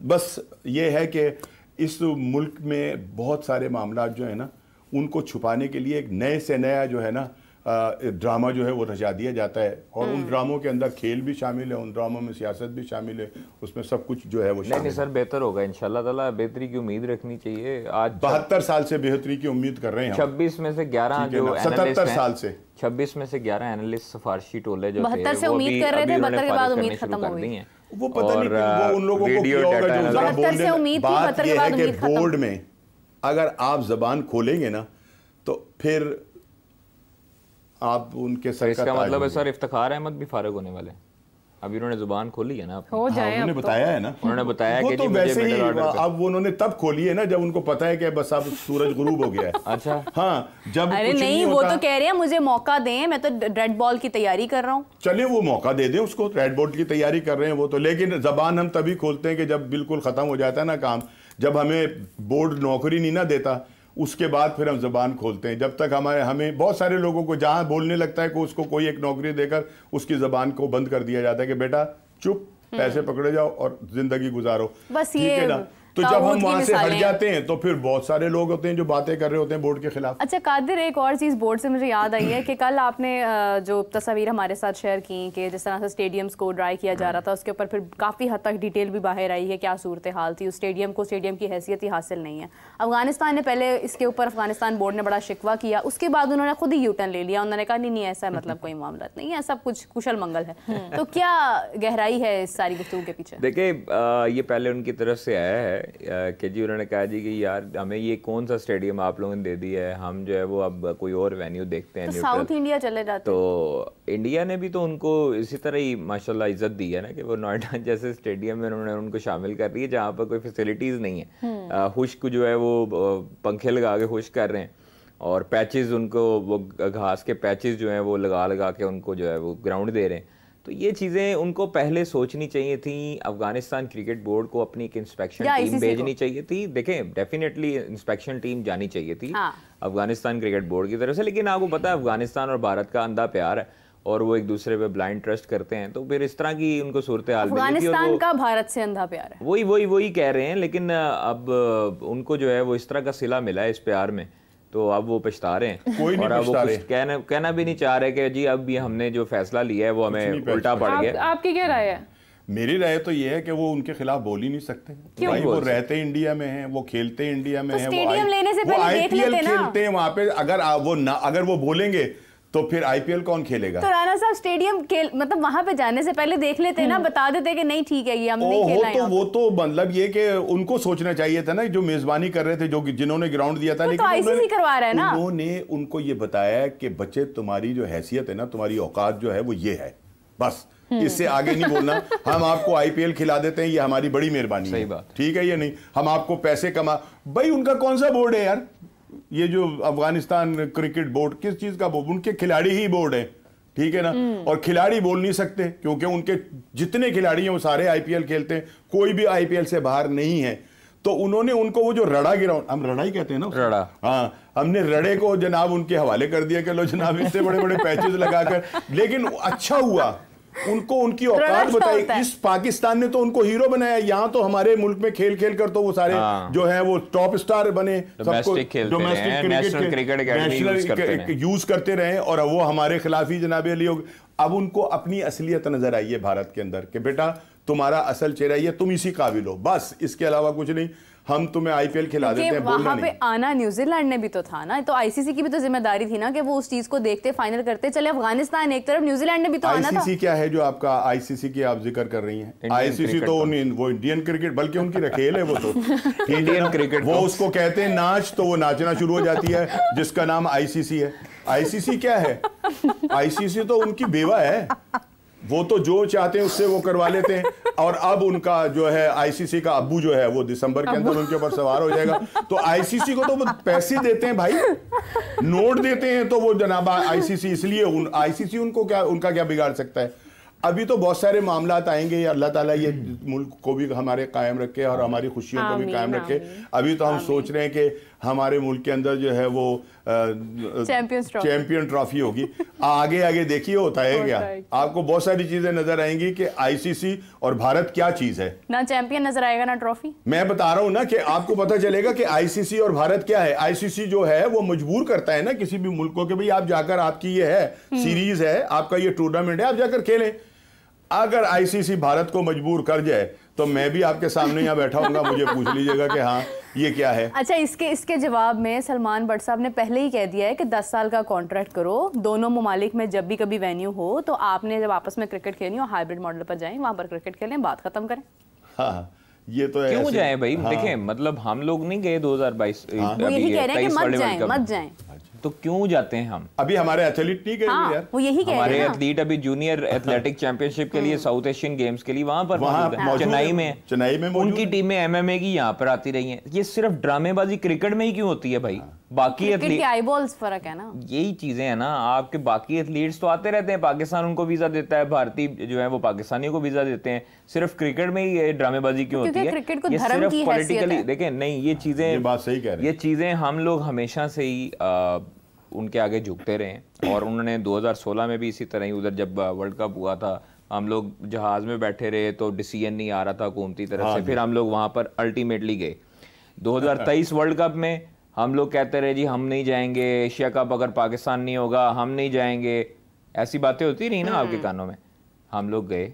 बस ये है कि इस मुल्क में बहुत सारे मामला जो है ना उनको छुपाने के लिए एक नए से नया जो है ना ड्रामा जो है वो रचा दिया जाता है। और उन ड्रामों के अंदर खेल भी शामिल है, उन ड्रामों में सियासत भी शामिल है, उसमें सब कुछ जो है वो शामिल है। नहीं सर, बेहतर होगा इंशाल्लाह ताला, बेहतरी की उम्मीद रखनी चाहिए। आज 72 साल से बेहतरी की उम्मीद कर रहे हैं। 26 में से 11 जो 77 साल से 26 में से 11 एनालिस्ट सिफारशी टोले जो 72 से उम्मीद कर रहे थे, 72 के बाद उम्मीद खत्म हो गई। वो पता नहीं वो उन लोगों को क्या होगा जो जरा बोलने। बात ये है कि बोर्ड में अगर आप जबान खोलेंगे ना तो फिर आप उनके सर इसका मतलब है सर इफ्तिखार अहमद भी फारिग होने वाले। अभी उन्होंने जुबान खोली है ना, हो जाए उन्होंने बताया है ना, उन्होंने बताया कि तो वैसे ही अब वो उन्होंने तब खोली है ना जब उनको पता है कि बस अब सूरज गुरूब हो गया है। अच्छा हाँ, जब अरे नहीं, वो तो कह रहे हैं मुझे मौका दें, मैं तो रेड बॉल की तैयारी कर रहा हूँ। चलिए वो मौका दे दें उसको, रेड बॉल की तैयारी कर रहे हैं वो तो। लेकिन जबान हम तभी खोलते हैं कि जब बिल्कुल खत्म हो जाता है ना काम, जब हमें बोर्ड नौकरी नहीं ना देता। उसके बाद फिर हम जबान खोलते हैं। जब तक हमें बहुत सारे लोगों को जहां बोलने लगता है कि उसको कोई एक नौकरी देकर उसकी जबान को बंद कर दिया जाता है कि बेटा चुप, पैसे पकड़े जाओ और जिंदगी गुजारो, बस ठीक है ना। तो जब हम वहां से हट जाते हैं तो फिर बहुत सारे लोग होते हैं जो बातें कर रहे होते हैं बोर्ड के खिलाफ। अच्छा कादिर, एक और चीज़ बोर्ड से मुझे याद आई है कि कल आपने जो तस्वीर हमारे साथ शेयर की कि जिस तरह से स्टेडियम्स को ड्राई किया जा रहा था, उसके ऊपर फिर काफ़ी हद तक डिटेल भी बाहर आई है क्या सूरत हाल थी। उस स्टेडियम को स्टेडियम की हैसियत ही हासिल नहीं है। अफगानिस्तान ने पहले इसके ऊपर अफगानिस्तान बोर्ड ने बड़ा शिकवा किया, उसके बाद उन्होंने खुद ही यूटर्न ले लिया। उन्होंने कहा नहीं ऐसा मतलब कोई मामला नहीं है, सब कुछ कुशल मंगल है। तो क्या गहराई है इस सारी गुफ्तगू के पीछे? देखिए ये पहले उनकी तरफ से आया है कि उन्होंने कहा जी कि यार हमें ये कौन सा स्टेडियम आप लोगों ने दे दिया है, हम जो है वो अब कोई और वेन्यू देखते हैं। तो साउथ इंडिया चले जाते। तो इंडिया ने भी तो उनको इसी तरह ही माशाल्लाह इज्जत दी है ना कि वो नोएडा जैसे स्टेडियम में उन्होंने उनको शामिल कर रही है जहाँ पर कोई फैसिलिटीज़ नहीं है। खुश्क जो है वो पंखे लगा के खुश्क कर रहे हैं और पैचेस उनको वो घास के पैचेस जो हैं वो लगा लगा के उनको जो है वो ग्राउंड दे रहे हैं। तो ये चीज़ें उनको पहले सोचनी चाहिए थी। अफगानिस्तान क्रिकेट बोर्ड को अपनी एक इंस्पेक्शन टीम भेजनी चाहिए थी। देखें डेफिनेटली इंस्पेक्शन टीम जानी चाहिए थी अफगानिस्तान क्रिकेट बोर्ड की तरफ से, लेकिन आपको पता है अफगानिस्तान और भारत का अंधा प्यार है और वो एक दूसरे पे ब्लाइंड ट्रस्ट करते हैं। तो फिर इस तरह की उनको सूरत हाल अफगानिस्तान का भारत से अंधा प्यार है, वही कह रहे हैं। लेकिन अब उनको जो है वो इस तरह का सिला मिला है इस प्यार में, तो अब वो पछता रहे हैं। कोई नहीं और अब वो पछता कुछ कहना भी नहीं चाह रहे कि जी अब भी हमने जो फैसला लिया है वो हमें उल्टा पड़ गया। आपकी क्या राय है? मेरी राय तो ये है कि वो उनके खिलाफ बोल ही नहीं सकते। भाई वो रहते इंडिया में हैं, वो खेलते इंडिया में हैं, स्टेडियम लेने से पहले देख लेते ना, खेलते हैं वहां पे। अगर वो बोलेंगे तो फिर आईपीएल कौन खेलेगा? तो राणा साहब स्टेडियम मतलब वहां पे जाने से पहले देख लेते ना, बता देते कि नहीं ठीक है ये हम नहीं खेलना है। तो वो तो मतलब ये कि उनको सोचना चाहिए था ना, जो मेजबानी कर रहे थे, जो जिन्होंने ग्राउंड दिया था। लेकिन आईसीसी करवा रहा है ना, उन्होंने उनको ये बताया कि बच्चे तुम्हारी जो हैसियत है ना, तुम्हारी औकात जो है वो ये है, बस इससे आगे नहीं बोलना। हम आपको आईपीएल खिला देते हैं, ये हमारी बड़ी मेहरबानी है, ठीक है? ये नहीं हम आपको पैसे कमा। भाई उनका कौन सा बोर्ड है यार? ये जो अफगानिस्तान क्रिकेट बोर्ड किस चीज का बोर्ड? उनके खिलाड़ी ही बोर्ड है, ठीक है ना। और खिलाड़ी बोल नहीं सकते क्योंकि उनके जितने खिलाड़ी हैं वो सारे आईपीएल खेलते हैं, कोई भी आईपीएल से बाहर नहीं है। तो उन्होंने उनको वो जो रड़ा ग्राउंड, हम रड़ा ही कहते हैं ना, रड़ा, हाँ, हमने रड़े को जनाब उनके हवाले कर दिया कि लो जनाब इतने बड़े बड़े पैचेस लगाकर। लेकिन अच्छा हुआ उनको उनकी औकात बताई। इस पाकिस्तान ने तो उनको हीरो बनाया। यहाँ तो हमारे मुल्क में खेल खेल कर तो वो सारे जो है वो टॉप स्टार बने, डोमेस्टिक क्रिकेट यूज करते रहे और वो हमारे खिलाफ ही जनाब अली हो। अब उनको अपनी असलियत नजर आई है भारत के अंदर कि बेटा तुम्हारा असल चेहरा ये, तुम इसी काबिल हो, बस इसके अलावा कुछ नहीं। हम तुम्हें आईपीएल खिला देते हैं। वहां पे आना न्यूजीलैंड ने भी तो था ना, तो आईसीसी की भी तो जिम्मेदारी थी ना कि वो उस चीज को देखते फाइनल करते। चले अफगानिस्तान एक तरफ, न्यूजीलैंड ने भी तो आना था। आईसीसी क्या है जो आपका आईसीसी की आप जिक्र कर रही हैं? आईसीसी तो वो इंडियन क्रिकेट, बल्कि उनकी रखेल है वो तो इंडियन क्रिकेट। वो उसको कहते हैं नाच, तो वो नाचना शुरू हो जाती है जिसका नाम आईसीसी है। आईसीसी क्या है? आईसीसी तो उनकी बेवा है, वो तो जो चाहते हैं उससे वो करवा लेते हैं। और अब उनका जो है आईसीसी का अब्बू जो है वो दिसंबर के अंदर उनके ऊपर सवार हो जाएगा। तो आईसीसी को तो वो पैसे देते हैं भाई, नोट देते हैं, तो वो जनाब आईसीसी, इसलिए आईसीसी उनको क्या, उनका क्या बिगाड़ सकता है? अभी तो बहुत सारे मामलात आएंगे। अल्लाह ताला ये मुल्क को भी हमारे कायम रखे और हमारी खुशियों को भी कायम रखे। अभी तो हम सोच रहे हैं कि हमारे मुल्क के अंदर जो है वो चैंपियन ट्रॉफी होगी। आगे आगे देखिए होता है क्या। आपको बहुत सारी चीजें नजर आएंगी कि आईसीसी और भारत क्या चीज है। ना चैंपियन नजर आएगा ना ट्रॉफी। मैं बता रहा हूं ना कि आपको पता चलेगा कि आईसीसी और भारत क्या है। आईसीसी जो है वो मजबूर करता है ना किसी भी मुल्क को कि भाई आप जाकर, आपकी ये है सीरीज है, आपका ये टूर्नामेंट है, आप जाकर खेलें। अगर आईसीसी भारत को मजबूर कर जाए तो मैं भी आपके सामने यहाँ बैठा हूँगा, मुझे पूछ लीजिएगा कि हाँ ये क्या है। अच्छा, इसके जवाब में सलमान बट साहब ने पहले ही कह दिया है कि 10 साल का कॉन्ट्रैक्ट करो, दोनों ममालिक में जब भी कभी वेन्यू हो तो आपने जब आपस में क्रिकेट खेलनी हो हाइब्रिड मॉडल पर जाएं, वहां पर क्रिकेट खेलें, बात खत्म करें। हाँ, ये तो क्यों जाए भाई? देखें मतलब हम लोग नहीं गए 2022 वो यही कह रहे हैं कि मत जाएं। तो क्यों जाते हैं हम? अभी हमारे एथलीट नहीं गए यार, वो यही कह हमारे रहे हैं ना। एथलीट अभी जूनियर एथलेटिक चैंपियनशिप के लिए साउथ एशियन गेम्स के लिए वहां पर मौजूद है, चेन्नई में उनकी टीमें एमएमए की यहाँ पर आती रही हैं। ये सिर्फ ड्रामेबाजी क्रिकेट में ही क्यों होती है भाई? बाकी एथलीट आईबॉल्स फर्क है ना, यही चीजें हैं ना। आपके बाकी एथलीट्स तो आते रहते हैं, पाकिस्तान उनको वीजा देता है, भारतीय जो है वो पाकिस्तानियों को वीजा देते हैं, सिर्फ क्रिकेट में ही ये ड्रामेबाजी क्यों होती है? क्रिकेट को ये धर्म सिर्फ की पॉलिटिकली देखें, नहीं ये चीजें, बात सही कह रहे हैं, ये चीजें हम लोग हमेशा से ही उनके आगे झुकते रहे। और उन्होंने 2016 में भी इसी तरह ही, उधर जब वर्ल्ड कप हुआ था, हम लोग जहाज में बैठे रहे तो डिसीजन नहीं आ रहा था हुकूमती तरफ से, फिर हम लोग वहां पर अल्टीमेटली गए। 2023 वर्ल्ड कप में हम लोग कहते रहे जी हम नहीं जाएंगे, एशिया कप अगर पाकिस्तान नहीं होगा हम नहीं जाएंगे, ऐसी बातें होती रही ना आपके कानों में। हम लोग गए,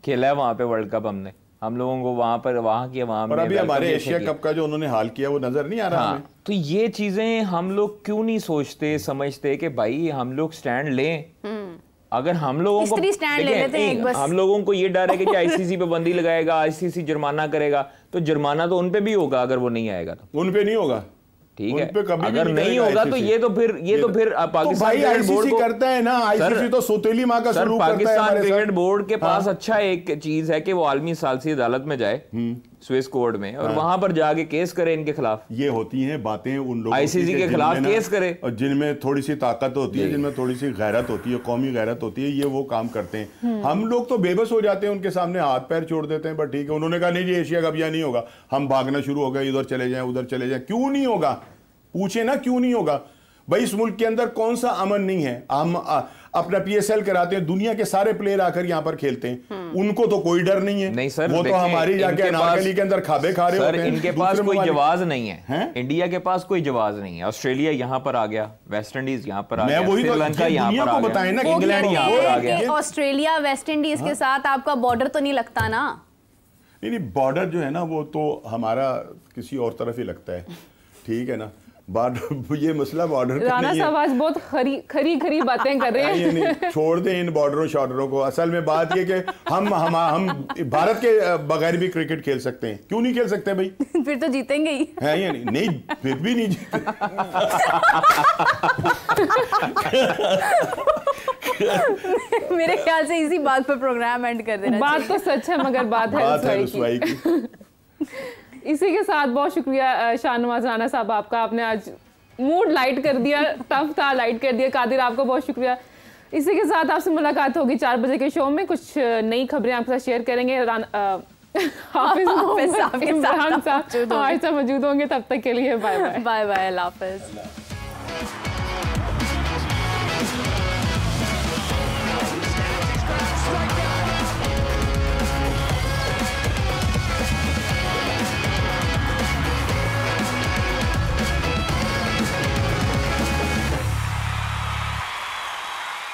खेला है वहां पे वर्ल्ड कप हमने, हम लोगों को वहां पर वहां की वहां और अभी हमारे एशिया कप का जो उन्होंने हाल किया वो नजर नहीं आ रहा हमें। तो ये चीजें हम लोग क्यों नहीं सोचते समझते कि भाई हम लोग स्टैंड लें? अगर हम लोगों को हम लोगों को ये डर है कि आईसीसी पे बंदी लगाएगा, आईसीसी जुर्माना करेगा, तो जुर्माना तो उनपे भी होगा अगर वो नहीं आएगा तो। उनपे नहीं होगा, ठीक है, अगर नहीं होगा तो ये तो फिर पाकिस्तान क्रिकेट बोर्ड को करता है ना, आईसीसी तो सौतेली माँ का सलूक करता है। पाकिस्तान क्रिकेट बोर्ड के पास अच्छा एक चीज है कि वो आलमी सालसी अदालत में जाए, स्विस कोर्ट में, और वहां पर जाके केस करे इनके खिलाफ। ये होती हैं बातें उन लोगों आईसीसी के खिलाफ केस करे, और जिनमें थोड़ी सी ताकत होती है, जिनमें थोड़ी सी गैरत होती है, कौमी गैरत होती है, ये वो काम करते हैं। हम लोग तो बेबस हो जाते हैं उनके सामने, हाथ पैर छोड़ देते हैं। बट ठीक है, उन्होंने कहा नहीं जी एशिया कप या नहीं होगा, हम भागना शुरू हो गए, इधर चले जाएं उधर चले जाएं। क्यों नहीं होगा? पूछे ना क्यों नहीं होगा भाई? इस मुल्क के अंदर कौन सा अमन नहीं है? हम अपना पीएसएल कराते हैं, दुनिया के सारे प्लेयर आकर यहाँ पर खेलते हैं, उनको तो कोई डर नहीं है। नहीं सर, वो तो हमारी जाके अनारकली के अंदर खाबे खा रहे होते हैं। इनके पास कोई जवाब नहीं है, इंडिया के पास कोई जवाब नहीं है। ऑस्ट्रेलिया यहाँ पर आ गया, वेस्ट इंडीज यहाँ पर आ गया, श्रीलंका यहाँ पर आ गया, इंग्लैंड यहाँ पर आ गया। ऑस्ट्रेलिया वेस्ट इंडीज के साथ आपका बॉर्डर तो नहीं लगता ना? नहीं, बॉर्डर जो है ना वो तो हमारा किसी और तरफ ही लगता है, ठीक है ना। बॉर्डर, ये मसला बॉर्डर का राना नहीं साहब आज बहुत खरी बातें कर रहे हैं। नहीं, छोड़ दें इन बॉर्डरों शॉर्डरों को। असल में बात ये कि हम भारत के बगैर भी क्रिकेट खेल सकते हैं, क्यों नहीं खेल सकते भाई? फिर तो जीतेंगे ही है या नहीं? नहीं, फिर भी नहीं जीते। मेरे ख्याल से इसी बात पर प्रोग्राम एंड कर देना। बात तो सच है मगर बात है रुसवाई की। इसी के साथ बहुत शुक्रिया शाहनवाज राना साहब आपका, आपने आज मूड लाइट कर दिया, टफ था लाइट कर दिया। कादिर आपको बहुत शुक्रिया। इसी के साथ आपसे मुलाकात होगी 4 बजे के शो में, कुछ नई खबरें आपके साथ शेयर करेंगे। हाफिज इमरान साहब हमारे साथ मौजूद होंगे, तब तक के लिए बाय बाय। बाय बाय, अल्लाह हाफिज।